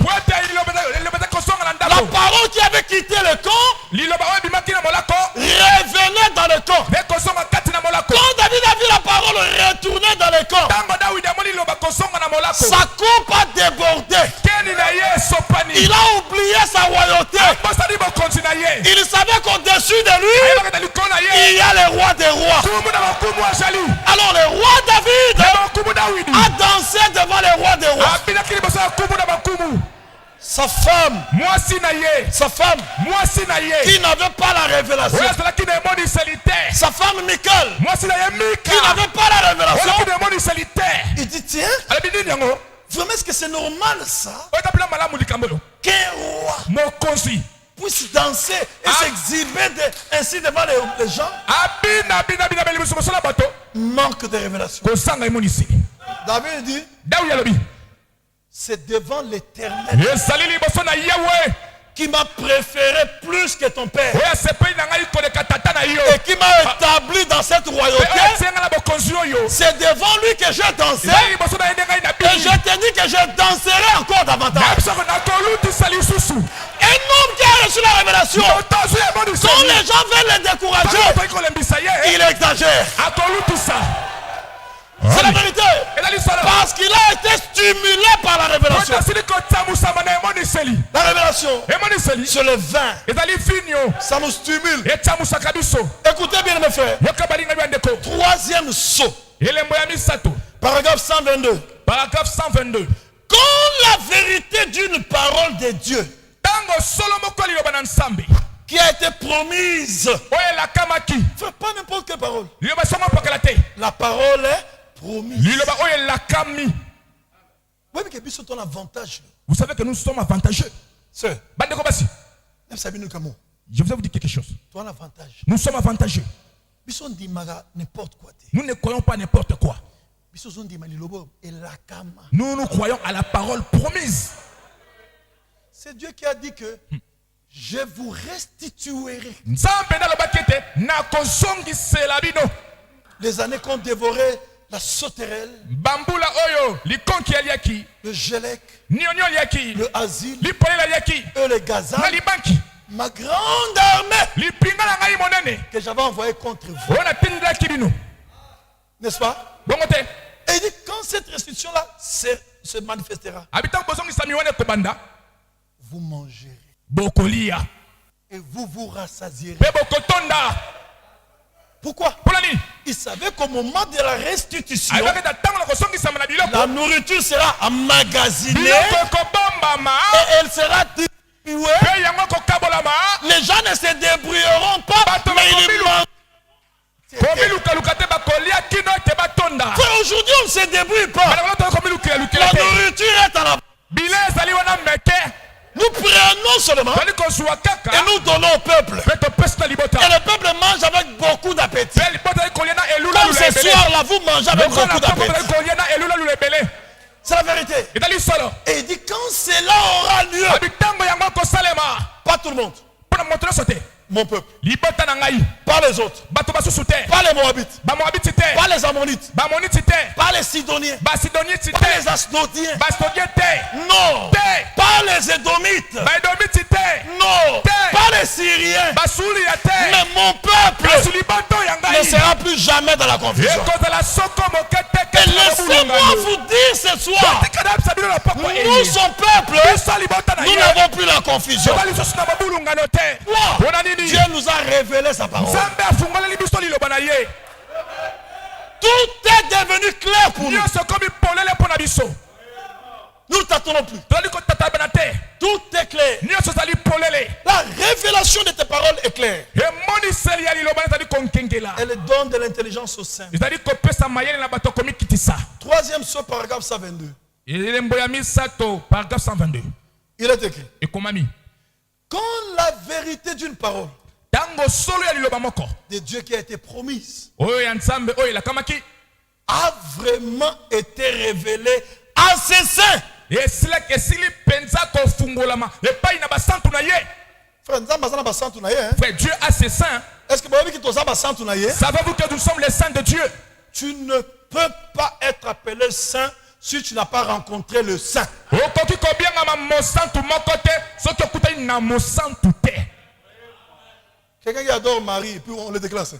A: la parole qui avait quitté le camp revenait dans le camp. Quand David a vu la parole retourner dans le camp, sa coupe a débordé. Il a oublié sa royauté. Il savait qu'au-dessus de lui, il y a le roi des rois. Alors le roi David a dansé devant le roi des rois. Sa femme, qui n'avait pas la révélation. Sa femme Michal, qui n'avait pas la révélation. Il dit tiens, vraiment est-ce que c'est normal ça qu'un roi puisse danser et s'exhiber ainsi devant les gens? Manque de révélation. David dit c'est devant l'Éternel qui m'a préféré plus que ton père et qui m'a établi dans cette royauté. C'est devant lui que j'ai dansé et je te dis que je danserai encore davantage. Un homme qui a reçu la révélation, quand les gens veulent le décourager, il exagère. C'est la vérité. Parce qu'il a été stimulé par la révélation. La révélation, c'est le vin. Ça nous stimule. Écoutez bien mes frères. Troisième saut. Paragraphe 122. Quand la vérité d'une parole de Dieu qui a été promise, fait pas n'importe quelle parole. La parole est promise.
C: Vous savez que nous sommes avantageux.
A: Je
C: vais vous dire quelque chose. Nous sommes avantageux. Nous ne croyons pas n'importe quoi. Nous croyons à la parole promise.
A: C'est Dieu qui a dit que je vous restituerai les années qu'on dévorait la sauterelle, le gélec, le asile et le gazan, ma grande armée que j'avais envoyée contre vous. N'est-ce pas? Et il dit quand cette restitution-là se manifestera, vous mangerez et vous vous rassasierez. Pourquoi? Il savait qu'au moment de la restitution, la nourriture sera emmagasinée et elle sera distribuée. Les gens ne se débrouilleront pas, mais ils mangeront. Aujourd'hui on ne se débrouille pas. La nourriture est à la... Nous prenons seulement et nous donnons au peuple. Et le peuple mange avec beaucoup d'appétit. Comme ce soir-là, vous mangez avec beaucoup d'appétit. C'est la vérité. Et il dit quand cela aura lieu, pas tout le monde, mon peuple, pas les autres, pas les Moabites, pas les Ammonites, pas les Sidoniens, pas les Asdodiens, non, pas les Édomites, non, pas les Syriens, mais mon peuple ne sera plus jamais dans la confusion. Et laissez-moi vous dire ce soir, nous, son peuple, nous n'avons plus la confusion. Dieu nous a révélé sa parole. Tout est devenu clair pour nous. Nous ne t'attendons plus. Tout est clair. La révélation de tes paroles est claire. Elle donne de l'intelligence au saint. Troisième saut, paragraphe 122. Il est écrit. Quand la vérité d'une parole de Dieu qui a été promise a vraiment été révélée à ses saints.
C: Frère, Dieu a ses saints. Savez-vous que nous sommes les saints de Dieu?
A: Tu ne peux pas être appelé saint si tu n'as pas rencontré le saint. Quelqu'un qui adore Marie, puis on le déclare saint.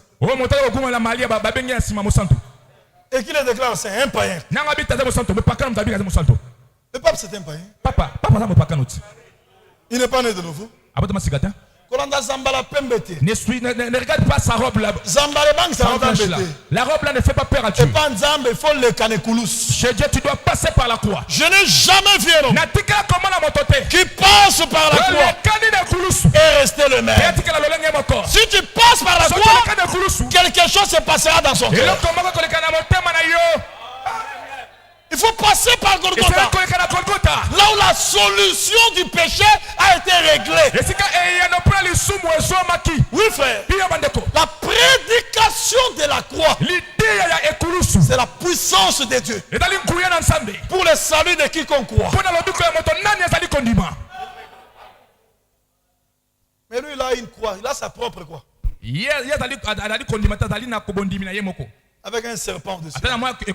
A: Et qui le déclare saint? Un païen. Le pape c'est un païen.
C: Papa ça me pas canot.
A: Il n'est pas né de nouveau.
C: Abatama sigata.
A: Ne
C: regarde pas sa robe là. La robe là ne fait pas peur à Dieu. Chez Dieu, tu dois passer par la croix.
A: Je n'ai jamais vu un homme qui passe par la croix et rester le même. Si tu passes par la croix, quelque chose se passera dans son cœur. Il faut passer par Golgotha. Là où la solution du péché a été réglée. Oui frère. La prédication de la croix, c'est la puissance de Dieu pour le salut de quiconque croit. Mais lui il a une croix, il a sa propre croix. Avec un serpent dessus. Et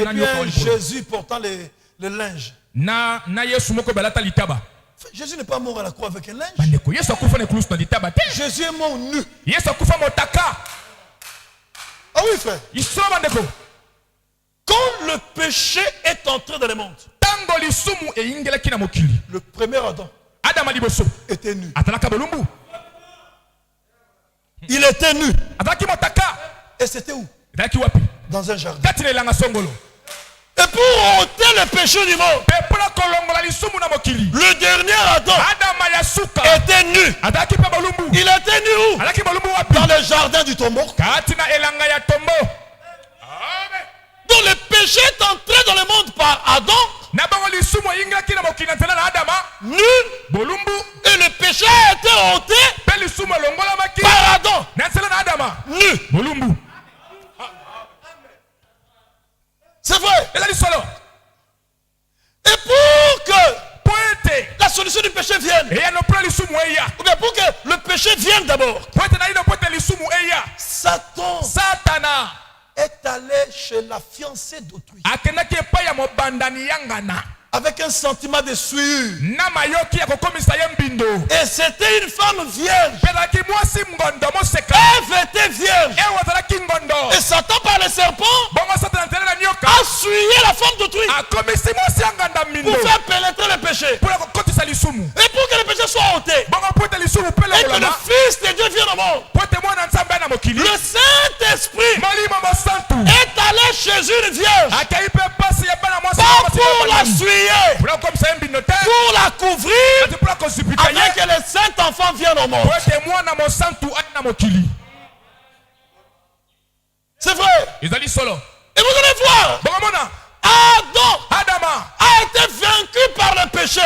A: puis Jésus portant les linges. Jésus n'est pas mort à la croix avec un linge. Jésus est mort nu. Ah oui frère. Quand le péché est entré dans le monde, le premier Adam était nu. Il était nu. Et c'était où? Dans un jardin. Et pour ôter le péché du monde, le dernier Adam était nu. Il était nu où? Dans le jardin du tombeau. Donc le péché est entré dans le monde par Adam. Nu. Et le péché a été ôté par Adam. Nu. C'est vrai. Et pour que la solution du péché vienne, ou bien pour que le péché vienne d'abord, Satan est allé chez la fiancée d'autrui avec un sentiment de souillure. Et c'était une femme vierge. Ève était vierge. Et Satan par le serpent a souillé la femme d'autrui pour faire pénétrer le péché. Et pour que le péché soit ôté, et que le Fils de Dieu vienne au monde, le Saint-Esprit est allé chez une vierge, pas pour la souiller, pour la couvrir, afin que le Saint-Enfant vienne au monde. C'est vrai. Et vous allez voir, Adam a été vaincu par le péché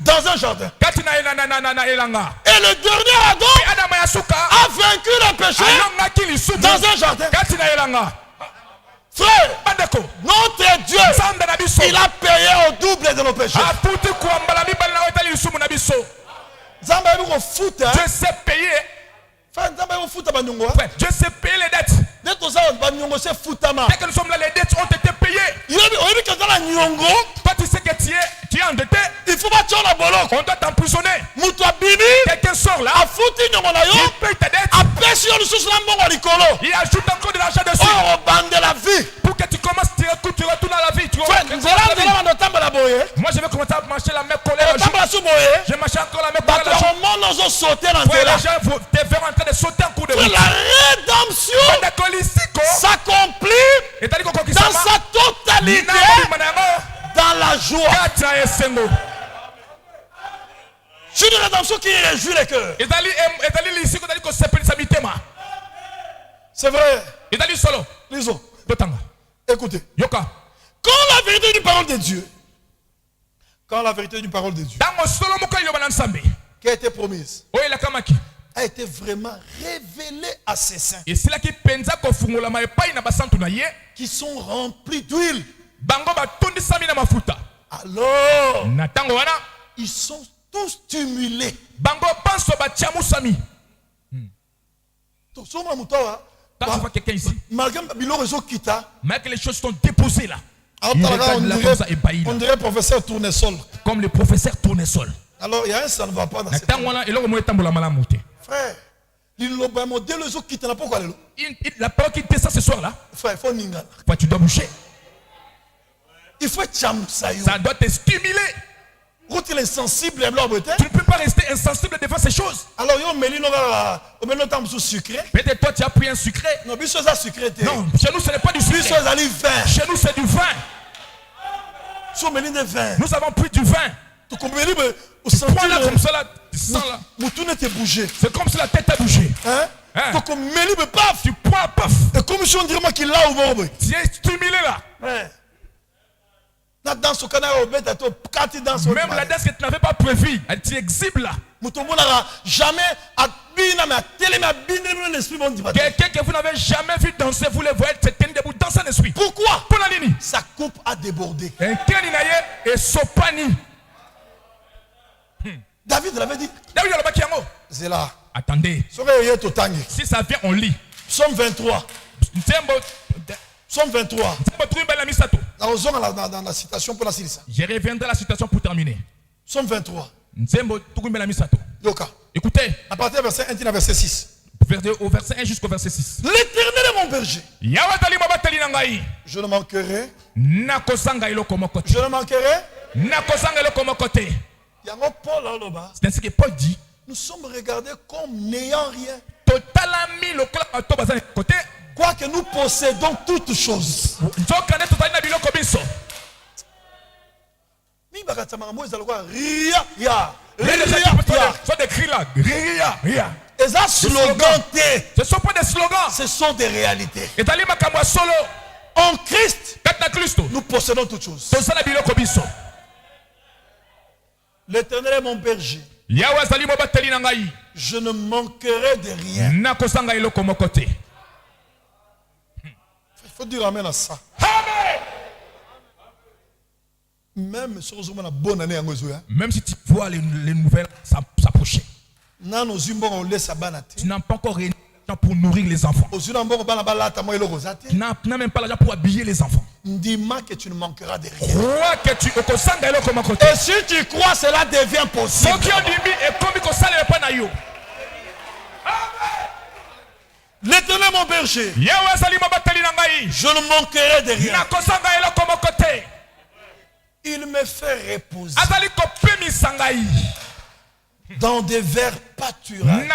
A: dans un jardin. Et le dernier Adam a vaincu le péché dans un jardin. Frère, notre Dieu, il a payé au double de nos péchés. Dieu sait payer. Dieu sait payer les dettes. Dès que nous sommes là, les dettes ont été payées. Toi, tu sais que tu es endetté. Il faut pas on doit t'emprisonner. Quelqu'un sort là. Il paye ta dette. Il ajoute encore de l'argent dessus. Pour que tu commences, tu retournes à la vie. Moi, je vais commencer à marcher la même colère. Je marche encore la même colère. Les gens te verront en train de sauter en cours de route. La rédemption s'accomplit dans sa totalité, dans la joie. C'est une rédemption qui réjouit les cœurs. C'est vrai. Lisons. Écoutez. Quand la vérité d'une parole de Dieu, qui a été promise, a été vraiment révélée à ses saints, qui sont remplis d'huile, alors ils sont tous stimulés.
C: Quelqu'un ici.
A: Malgré
C: que les choses sont déposées là.
A: On dirait professeur Tournesol.
C: Comme le professeur Tournesol.
A: Alors il y a un ça ne va pas dans cette frère, la
C: parole qui te ça ce soir là.
A: Frère, il faut ninga.
C: Tu dois bouger.
A: Il faut être chamsayo.
C: Ça doit te stimuler.
A: Quand il est sensible,
C: tu ne peux pas rester insensible devant ces choses.
A: Alors, sucré.
C: Peut-être toi tu as pris un sucré.
A: Non, sucré.
C: Non, chez nous ce n'est pas du sucré. Chez nous c'est du vin. Nous avons pris du vin. Tu prends là comme ça là, tu sens là. C'est comme si la tête a bougé.
A: Hein?
C: Tu prends paf.
A: Et comme si on dirait qu'il l'a au monde.
C: Tu es stimulé là.
A: Ouais. Même la
C: danse que tu n'avais pas prévue, elle t'exhibe là. Quelqu'un que vous n'avez jamais vu danser, vous le voyez se tenir debout dans un esprit.
A: Pourquoi?
C: Pour la ligne.
A: Sa coupe a débordé.
C: Et sopani.
A: David l'avait dit. C'est là.
C: Attendez. Si ça vient, on lit.
A: Psaume 23. Psaume 23. Dans la citation pour la citation.
C: Je reviendrai à la citation pour terminer.
A: Psaume 23.
C: Yoka. Écoutez.
A: À partir du verset 1 à verset 6.
C: Au verset 1 jusqu'au verset 6.
A: L'Éternel est mon berger. Je ne manquerai. Je ne manquerai.
C: C'est ainsi que Paul dit.
A: Nous sommes regardés comme n'ayant rien. Quoique nous possédons toutes choses. Ce ne sont pas des slogans. Ce sont des réalités. En Christ, nous possédons toutes choses. L'Éternel est mon berger. Je ne manquerai de rien. Il faut dire amen à ça. Même si
C: tu vois les nouvelles s'approcher,
A: tu n'as
C: pas encore rien pour nourrir les enfants. Tu n'as même pas l'argent pour habiller les enfants.
A: Dis-moi que tu ne manqueras de rien.
C: Et
A: si tu crois, cela devient possible. L'Éternel est mon berger. Je ne manquerai de rien. Il me fait reposer dans des verts pâturages.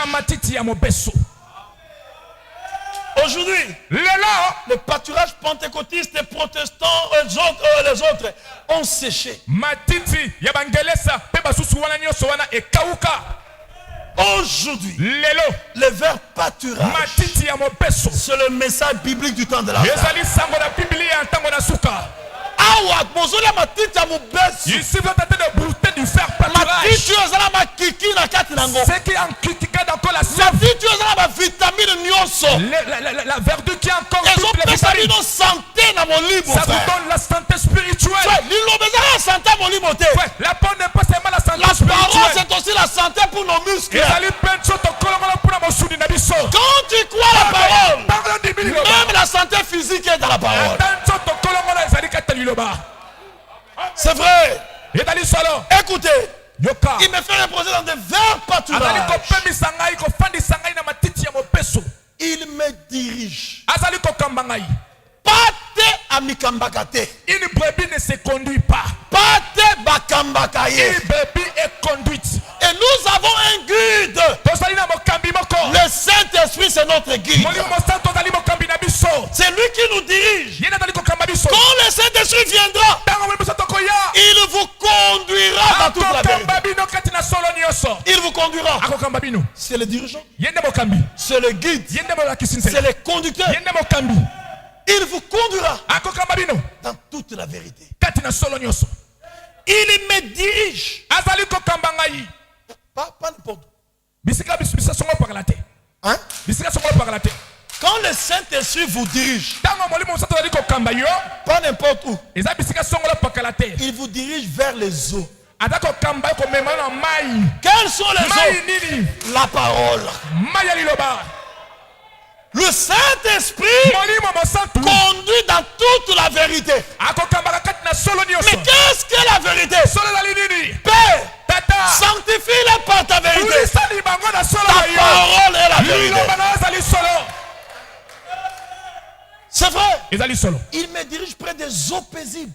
A: Aujourd'hui, les pâturages pentecôtistes et protestants les autres ont séché. Aujourd'hui, les verts pâturages, c'est le message biblique du temps de la fin.
C: Ici, vous êtes en train de brouter du fer pâturage. Ce qui est en critiquant encore la sève. La verdure qui est encore toute la vitamine. Ça vous donne la santé spirituelle. La peau n'est pas seulement la santé spirituelle.
A: La parole, c'est aussi la santé pour nos muscles. Quand tu crois la parole, même la santé physique est dans la parole. C'est vrai. Écoutez, il me fait reposer dans des verts pâturages. Il me dirige.
C: Une brebis ne se conduit pas.
A: Une
C: brebis est conduite.
A: Et nous avons un guide. Le Saint-Esprit, c'est notre guide. C'est lui qui nous dirige. Quand le Saint-Esprit viendra, il vous conduira dans toute la vérité. Il vous conduira. C'est le dirigeant. C'est le guide. C'est le conducteur. Il vous conduira dans toute la vérité. Il me dirige. Pas n'importe où. Hein? Quand le Saint-Esprit vous dirige, pas n'importe où, il vous dirige vers les eaux. Quelles sont les eaux? La parole. Le Saint-Esprit conduit dans toute la vérité. Mais qu'est-ce que la vérité? Père, sanctifie-les par ta vérité. Ta parole est la vérité. C'est C'est vrai. Il me dirige près des eaux paisibles.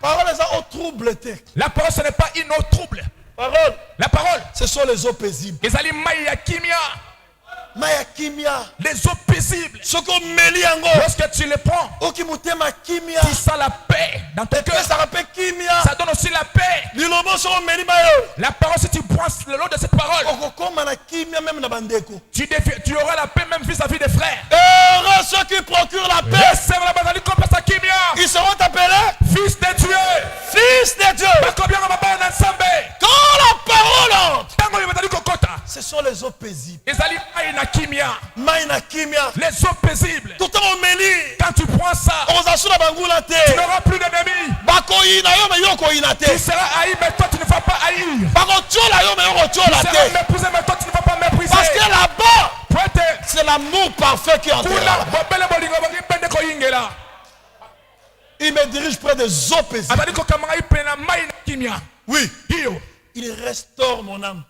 A: Parole au trouble.
C: La parole, ce n'est pas une eau trouble.
A: Parole.
C: La parole,
A: ce sont les eaux paisibles.
C: Les eaux paisibles. Lorsque tu les prends, tu sens la paix dans ton cœur. Ça donne aussi la paix. La parole, si tu prends le lot de cette parole, tu auras la paix même vis-à-vis des frères.
A: Heureux ceux qui procurent la paix. Ils seront appelés
C: fils de Dieu.
A: Fils de Dieu. Quand la parole entre, ce sont les eaux paisibles. Les
C: eaux paisibles. Quand tu prends ça, tu n'auras plus d'ennemis. Tu seras haï, mais toi tu ne vas pas haïr. Tu seras méprisé, mais toi tu ne vas pas mépriser.
A: Parce que là-bas, c'est l'amour parfait qui entre là. Il me dirige près des eaux paisibles. Oui. Il restaure mon âme.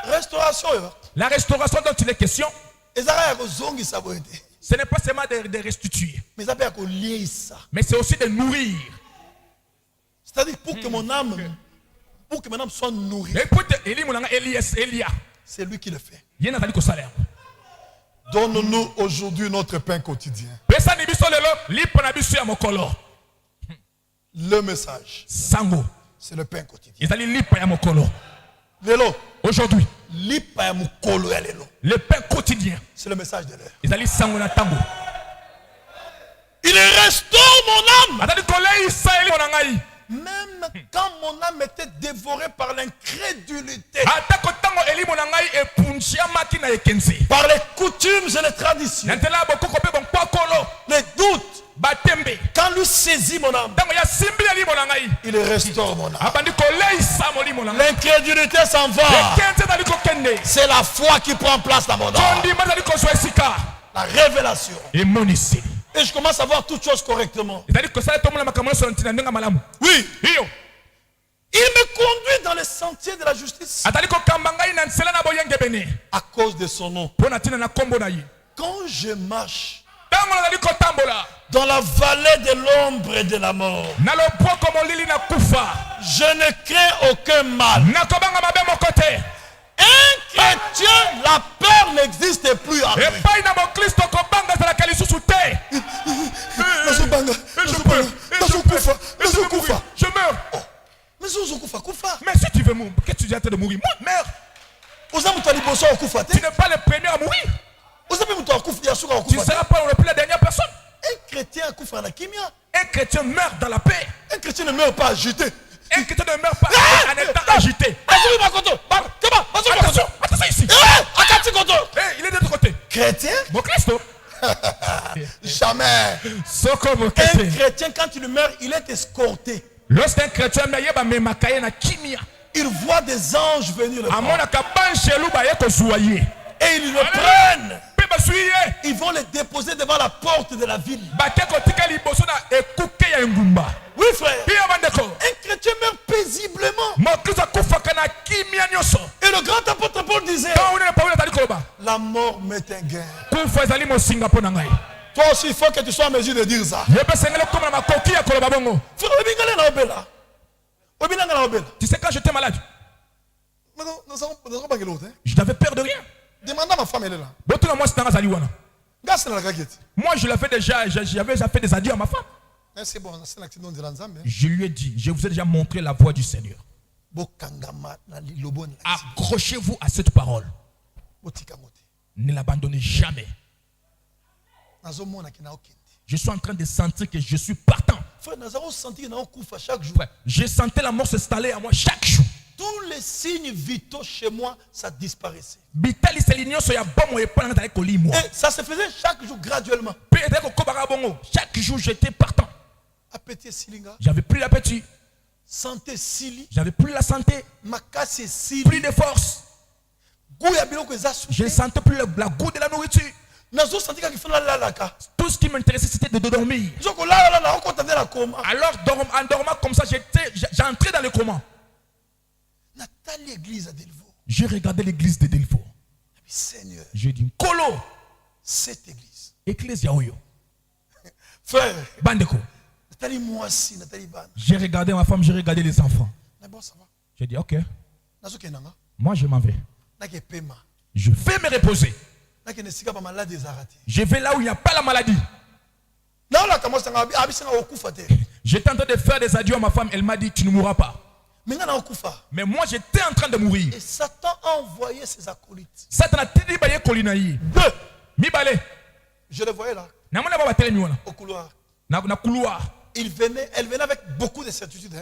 A: Restauration.
C: La restauration dont il est question, ce n'est pas seulement de restituer, mais c'est aussi de nourrir.
A: C'est-à-dire pour que mon âme soit nourrie. C'est lui qui le fait. Donne-nous aujourd'hui notre pain quotidien. Le message, c'est le pain quotidien.
C: Aujourd'hui,
A: le pain quotidien, c'est le message de l'heure. Il restaure mon âme. Même quand mon âme était dévorée par l'incrédulité, par les coutumes et les traditions, les doutes, quand lui saisit mon âme, il restaure mon âme. L'incrédulité s'en va. C'est la foi qui prend place dans mon âme. La révélation. Et je commence à voir toutes choses correctement. Oui. Il me conduit dans les sentiers de la justice à cause de son nom. Quand je marche dans la vallée de l'ombre et de la mort, je ne crains aucun mal. Un chrétien, la peur n'existe plus en lui.
C: Je meurs. Mais si tu veux mourir, qu'est-ce que tu dis en train de mourir? Moi, meurs. Tu n'es pas le premier à mourir. Tu ne seras pas non plus la dernière personne.
A: Un chrétien
C: meurt dans la paix.
A: Un chrétien ne meurt pas agité.
C: Un chrétien ne meurt pas en étant agité. Attention ici. Il est de l'autre côté.
A: Chrétien?
C: Mon Christ.
A: Jamais. Un chrétien, quand il meurt, il est escorté.
C: Lorsqu'un chrétien meurt,
A: il voit des anges venir le prendre. Et ils le prennent. Ils vont le déposer devant la porte de la ville. Oui, frère. Un chrétien meurt paisiblement. Et le grand apôtre Paul disait, la mort m'est un gain. Toi aussi, il faut que tu sois en mesure de dire ça.
C: Tu sais, quand j'étais malade, je n'avais peur de rien.
A: Demande à ma femme, elle est là.
C: Moi, je l'avais déjà, j'avais déjà fait des adieux à ma femme. Je lui ai dit, je vous ai déjà montré la voie du Seigneur. Accrochez-vous à cette parole. Ne l'abandonnez jamais. Je suis en train de sentir que je suis partant. J'ai senti la mort s'installer à moi chaque jour.
A: Tous les signes vitaux chez moi, ça disparaissait.
C: Et
A: ça se faisait chaque jour graduellement.
C: Chaque jour, j'étais partant. J'avais plus l'appétit.
A: Santé sili.
C: J'avais plus la santé. Plus de force. Je ne sentais plus le goût de la nourriture. Tout ce qui m'intéressait, c'était de dormir. Alors, en dormant comme ça, j'entrais dans le coma. J'ai regardé l'église de Delvaux.
A: Seigneur.
C: Je dis Kolo.
A: Cette église.
C: Église Yaoyo.
A: Frère.
C: Bandeko.
A: J'ai
C: regardé ma femme, j'ai regardé les enfants. J'ai dit ok. Moi je m'en vais. Je vais me reposer. Je vais là où il n'y a pas la maladie. J'étais en train de faire des adieux à ma femme. Elle m'a dit tu ne mourras pas. Mais moi j'étais en train de mourir.
A: Et Satan a envoyé ses acolytes.
C: Satan a dit deux.
A: Je les voyais là. Au couloir. Elle venait avec beaucoup de certitude.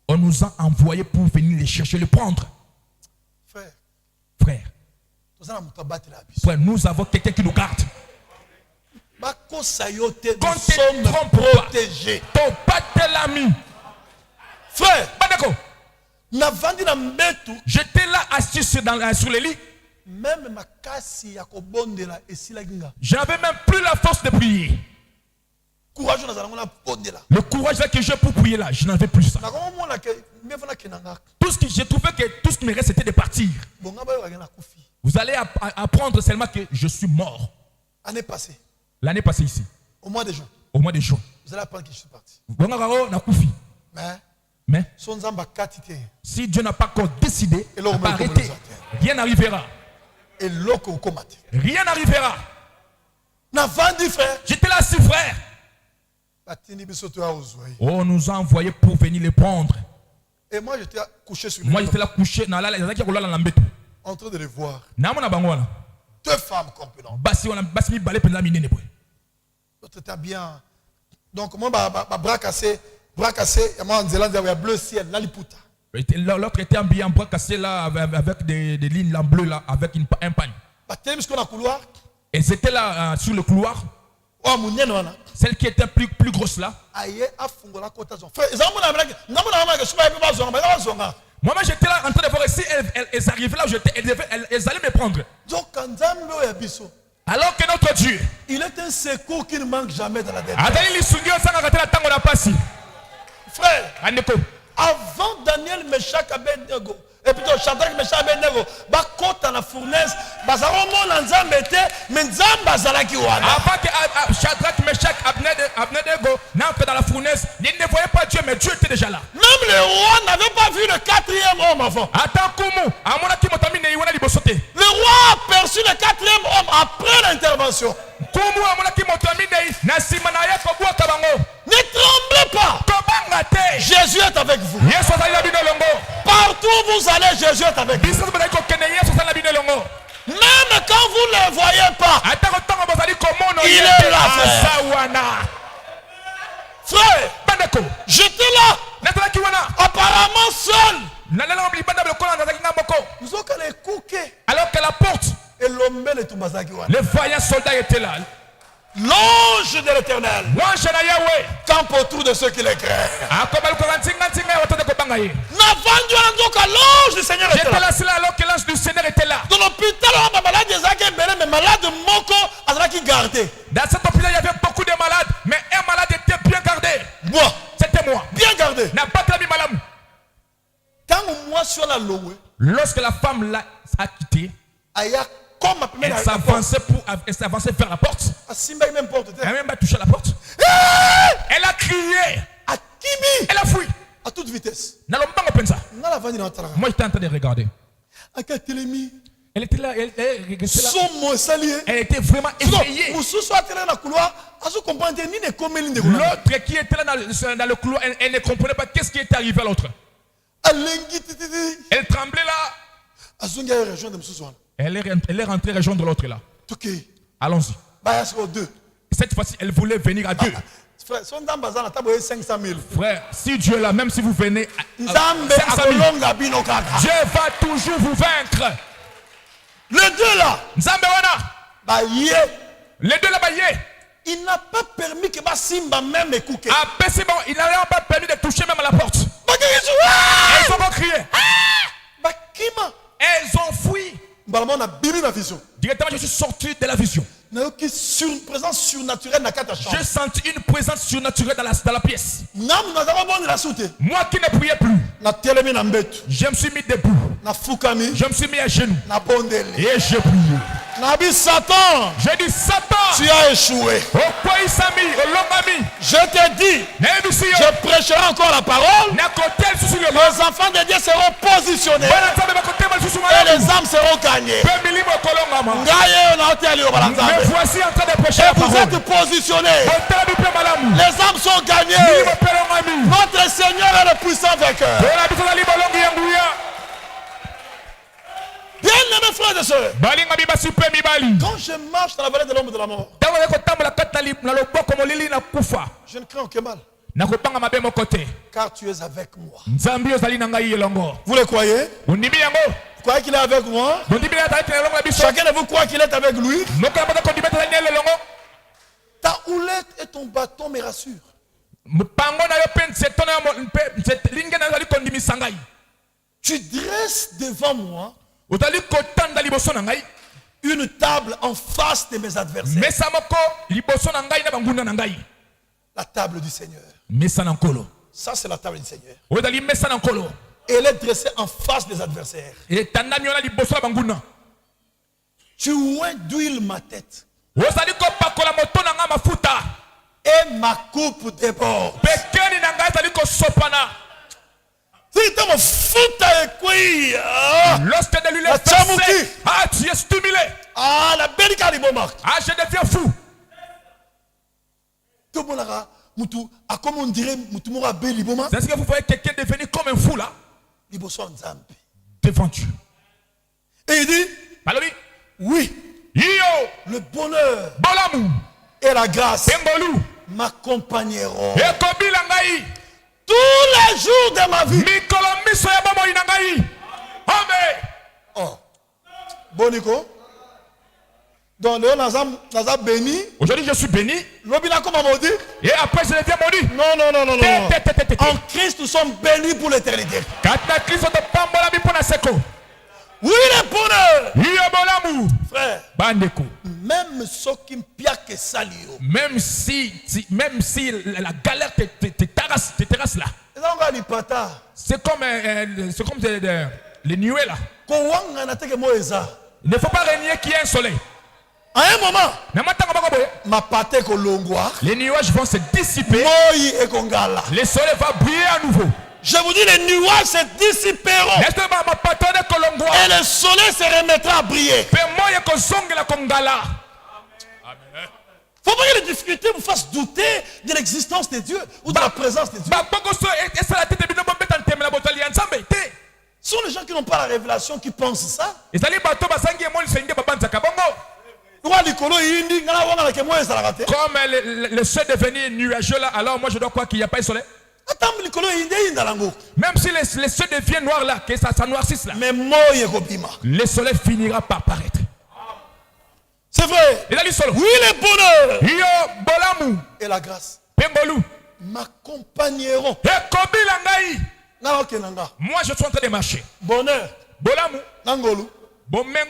C: On nous a envoyés pour venir les chercher, les prendre. Frère, nous avons quelqu'un qui nous garde.
A: Nous sommes protégés. Frère,
C: j'étais là assis sur le lit.
A: Même
C: je n'avais même plus la force de prier. Le courage là que j'ai pour prier là, je n'avais plus ça. Tout ce que j'ai trouvé que tout ce qui me reste c'était de partir. Vous allez apprendre seulement que je suis mort. L'année passée ici.
A: Au mois de juin.
C: Vous
A: allez apprendre que je suis parti.
C: Mais si Dieu n'a pas encore décidé, rien n'arrivera. Rien n'arrivera. J'étais là, si frère. On nous a envoyés pour venir les prendre.
A: Et moi j'étais couché sur
C: le lit. Moi j'étais là couché
A: en train de les voir. 2 femmes compétentes. L'autre était bien. Donc moi bras cassé, moi en Zélande il y a bleu ciel, l'aliputa.
C: L'autre était habillé en bras cassé là avec des lignes en bleu là avec un pagne. Elles étaient là sur le couloir. Celle qui était plus grosse là. Moi-même j'étais là en train de voir si elles arrivaient là où j'étais, elles allaient me prendre. Alors que notre Dieu,
A: il est un secours qui ne manque jamais dans la dette. Frère, avant Daniel, Meshach, Abednego, et plutôt Shadrach, Meshach, Abednego, bakota na fournaise, bazaromon nzambe te, mais nzambe azalaki wana.
C: Avant que Shadrach, Meshach, Abednego n'entrent dans la fournaise, ils ne voyaient pas Dieu, mais Dieu était déjà là.
A: Même le roi n'avait pas vu le 4e homme avant. Le roi a perçu le 4e homme après l'intervention. Ne tremblez pas. Jésus est avec vous. Partout où vous allez, Jésus est avec vous. Même quand vous ne le voyez pas, il est là. Frère, j'étais là. Apparemment seul.
C: Alors que la porte,
A: le
C: vaillant soldat était là.
A: L'ange de l'Éternel campe autour de ceux qui les craignent. L'ange du Seigneur était là.
C: Alors que l'ange du Seigneur était là.
A: Dans l'hôpital, mais malade moko azalaki gardé.
C: Dans cet hôpital, il y avait beaucoup de malades, mais un malade était bien gardé.
A: Moi,
C: c'était moi.
A: Bien gardé.
C: N'a pas de malade. Lorsque la femme l'a quitté, elle s'avançait vers la porte. Elle n'a même pas touché la porte. Elle a crié. Elle a fui.
A: À toute vitesse.
C: Moi, j'étais en train de regarder. Elle était là. Elle était vraiment effrayée. L'autre qui était là dans le couloir, elle ne comprenait pas qu'est-ce qui était arrivé à l'autre. Elle tremblait là. Elle est rentrée rejoindre l'autre là. Allons-y. Cette fois-ci, elle voulait venir à deux. Frère, si Dieu est là, même si vous venez à 500 000, Dieu va toujours vous vaincre.
A: Les deux là.
C: Les deux là,
A: il n'a pas permis que Simba même écoute.
C: Il n'a pas permis de toucher même à la porte. Elles ont crié. Elles ont fui.
A: Directement,
C: je suis sorti de la vision.
A: Une présence surnaturelle dans la chambre.
C: J'ai senti une présence surnaturelle dans la pièce. Moi qui ne priais plus, je me suis mis debout. Je me suis mis à genoux. Et j'ai prié.
A: Satan,
C: j'ai dit Satan,
A: tu as échoué. Je te dis, je prêcherai encore la parole. Les enfants de Dieu seront positionnés et les âmes seront gagnées.
C: Mais voici en train de prêcher la parole.
A: Vous êtes positionnés. Les âmes sont gagnées. Notre Seigneur est le puissant vainqueur. Bien-aimés frères et sœurs, quand je marche dans la vallée de l'ombre de la mort, je ne crains aucun mal. Car tu es avec moi. Vous le croyez? Vous croyez qu'il est avec moi? Chacun de vous croit qu'il est avec lui? Ta houlette et ton bâton me rassurent. Tu dresses devant moi une table en face de mes adversaires. La table du Seigneur. Ça, c'est la table du Seigneur. Elle est dressée en face des adversaires. Tu oins d'huile ma tête. Et ma coupe déborde.
C: Lorsque de l'huile est versée, tu es stimulé.
A: La belle caribomar.
C: Je deviens fou. C'est ce que vous voyez quelqu'un devenir comme un fou là devant Dieu.
A: Et il dit, oui, le bonheur et la grâce m'accompagneront tous les jours de ma vie. Oh. Bonico. Donc, béni.
C: Aujourd'hui, je suis béni.
A: Et
C: après, je deviens maudit.
A: Non. En Christ, nous sommes bénis pour l'éternité. Oui, le bonheur. Frère. Même ceux qui me piaquent salio.
C: Même si la galère te terrasse là. C'est comme les nuées là. Il ne faut pas régner qu'il y ait un soleil.
A: À un moment,
C: les nuages vont se dissiper. Le soleil va briller à nouveau.
A: Je vous dis, les nuages se dissiperont. Et le soleil se remettra à briller. Faut pas que les difficultés vous fassent douter de l'existence de Dieu ou de la présence de Dieu. Ce sont les gens qui n'ont pas la révélation qui pensent ça.
C: Comme le ciel est devenu nuageux là, alors moi je dois croire qu'il n'y a pas de soleil. Même si le ciel devient noir là, que ça noircisse là, le soleil finira par paraître.
A: C'est vrai. Oui, le bonheur et la grâce m'accompagneront.
C: Moi je suis en train de marcher.
A: Bonheur.
C: Nangolu. Vont me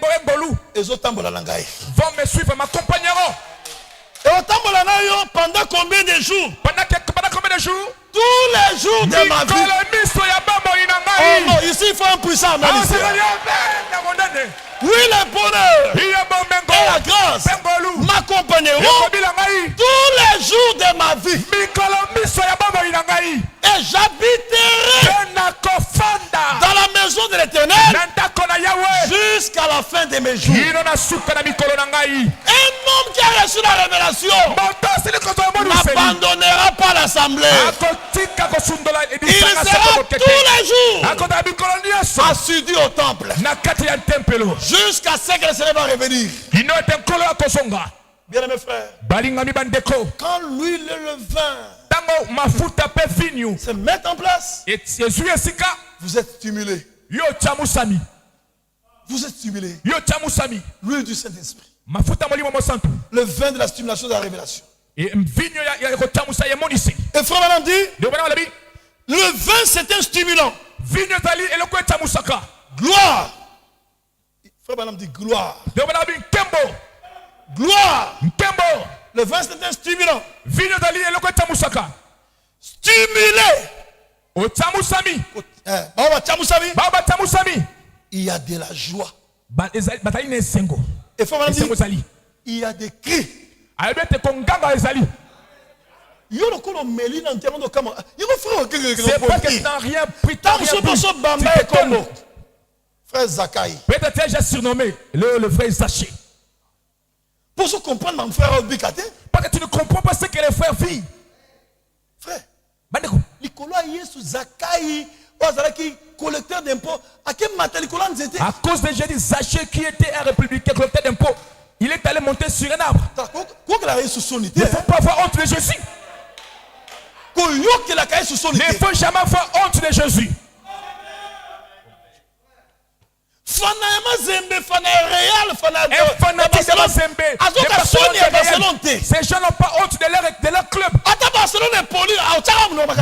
C: suivre, m'accompagneront.
A: Pendant combien de jours?
C: Pendant combien de jours?
A: Tous les jours de ma vie. Oh non, ici il faut un puissant analyse. Oui, le bonheur et la grâce m'accompagneront tous les jours de ma vie. Et j'habiterai dans la maison de l'Éternel jusqu'à la fin de mes jours. Un homme qui a reçu la révélation n'abandonnera pas l'assemblée. Il sera tous les jours assidu au temple jusqu'à ce que le Seigneur va revenir. Bien mes frères, quand l'huile et le vin se mettent en place, vous êtes stimulés. Vous êtes stimulés. L'huile du Saint-Esprit. Le vin de la stimulation de la révélation. Et frère Madame dit, le vin c'est un stimulant. Gloire. Frère Madame dit gloire. Gloire.
C: Nkembo.
A: Le vin c'est un stimulant.
C: Vino dali eloko tamusaka.
A: Stimulé.
C: O tamusami.
A: Baba tamusami.
C: Baba tamusami.
A: Il y a de la joie.
C: Batali ne sengo.
A: Et faut dire, il y a des cris.
C: Albete konganga ezali.
A: C'est
C: pas que tu n'as rien pris.
A: Frère Zakaï.
C: Peut-être que j'ai surnommé le frère Zaché.
A: Pour se comprendre, mon frère Bikate.
C: Parce que tu ne comprends pas ce que les frères vivent.
A: Frère.
C: À cause de Jésus, Zaché qui était un républicain collecteur d'impôts, il est allé monter sur un arbre. Il ne faut pas avoir honte de Jésus. Il ne faut jamais avoir honte de Jésus. Ces gens n'ont pas honte de leur club.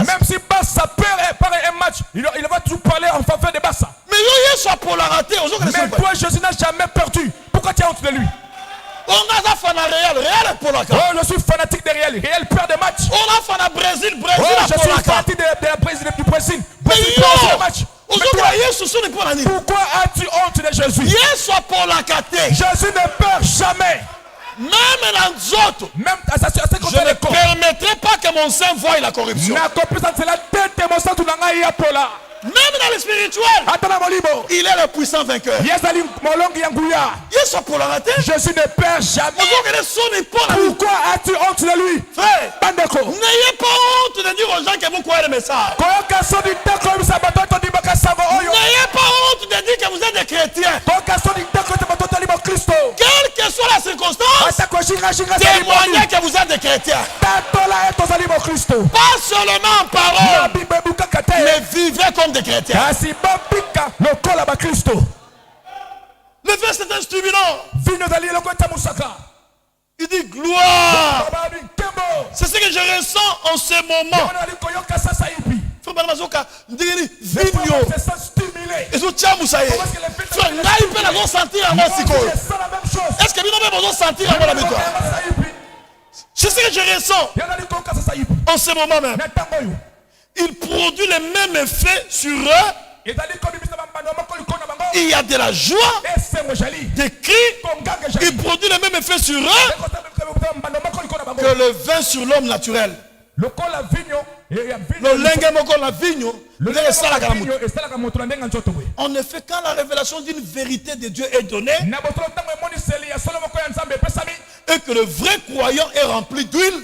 C: Même si Barça perd un match, il va toujours parler en faveur de Barça. Mais toi, Jésus n'a jamais perdu. Pourquoi tu as honte de lui?
A: Je
C: suis fanatique de Real. Real perd des matchs.
A: Je suis
C: fanatique du Brésil. Brésil perd des matchs. Pourquoi as-tu honte de Jésus? Jésus ne perd jamais.
A: Même dans d'autres, je ne permettrai pas que mon sein voie la corruption. Même dans le spirituel, il est le puissant vainqueur.
C: Jésus ne perd jamais. Pourquoi as-tu honte de lui?
A: Frère, n'ayez pas honte de dire aux gens que vous croyez le message. N'ayez pas honte de dire que vous êtes des chrétiens. Quelle que soit la circonstance, témoignez que vous êtes des chrétiens. Pas seulement en parole, mais vivez comme des chrétiens. Le fait c'est un stimulant. Il dit gloire. C'est ce que je ressens en ce moment. Est-ce que nous sentir c'est ce que je ressens en ce moment même. Il produit les mêmes effets sur eux. Il y a de la joie, des cris. Il produit les mêmes effets sur eux que le vin sur l'homme naturel. En effet, quand la révélation d'une vérité de Dieu est donnée et que le vrai croyant est rempli d'huile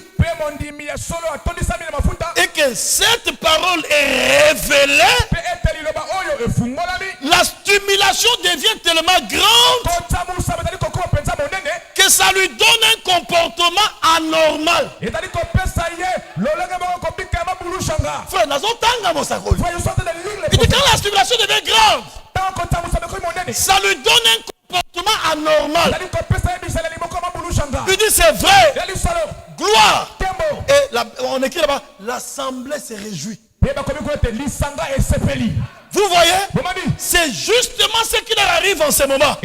A: et que cette parole est révélée, la stimulation devient tellement grande que ça lui donne un comportement anormal. Frère, il dit quand la stimulation devient grande, ça lui donne un comportement anormal. Il dit c'est vrai. Gloire. Et on écrit là-bas, l'assemblée se réjouit. Vous voyez, c'est justement ce qui leur arrive en ce moment.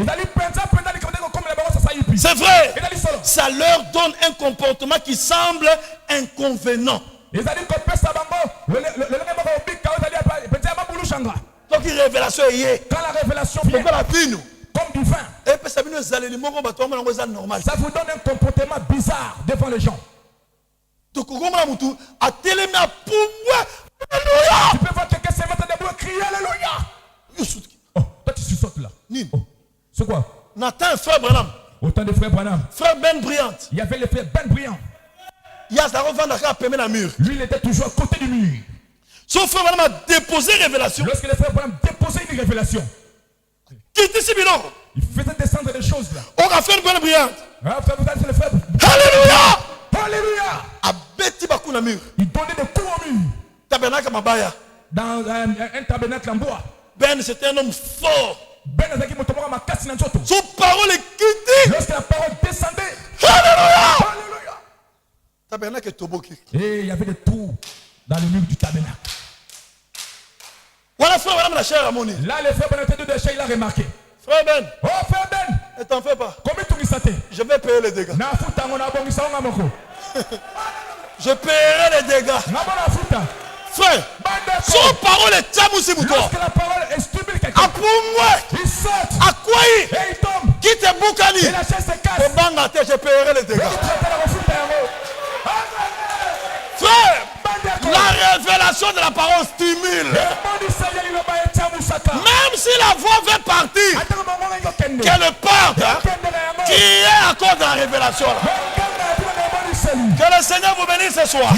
A: C'est vrai. Ça leur donne un comportement qui semble inconvénient. Donc une révélation est.
C: Quand la révélation vient comme du vin, ça vous donne un comportement bizarre devant les gens.
A: Tu peux voir
C: quelqu'un se mettre debout et crier alléluia. Oh, toi tu sautes là. Oh, c'est quoi?
A: Nathan, frère Branham.
C: Autant de frères Branham.
A: Frère Ben Bryant.
C: Il y avait le frère Ben Bryant.
A: Lui,
C: il était toujours à côté du mur.
A: Son frère Branham a déposé révélation.
C: Lorsque le frère Branham déposait une révélation,
A: il
C: faisait descendre des choses là.
A: On a fait Ben Bryant.
C: Alléluia. Alléluia.
A: Il
C: donnait des coups au mur.
A: Tabernacle Mabaya.
C: Dans un tabernacle en bois.
A: Ben, c'était un homme fort.
C: Son
A: parole est quittée.
C: Lorsque la parole descendait.
A: Alléluia. Alléluia. Tabernacle est toboki.
C: Et il y avait des trous dans le mur du tabernacle.
A: Voilà, frère, voilà la
C: là, le frère Ben était de déchets, il a remarqué.
A: Frère Ben.
C: Oh, frère Ben.
A: Ne t'en fais pas.
C: Combien tu
A: Je vais payer les dégâts. Je paierai les dégâts. Frère, son parole est tchamousi mouton. Apumwe. Akwai. Qui te boukani. Je paierai les dégâts. Frère, la révélation de la parole stimule. Même si la voix veut partir, qu'elle parte, qui est à cause de la révélation. Que le Seigneur vous bénisse ce soir.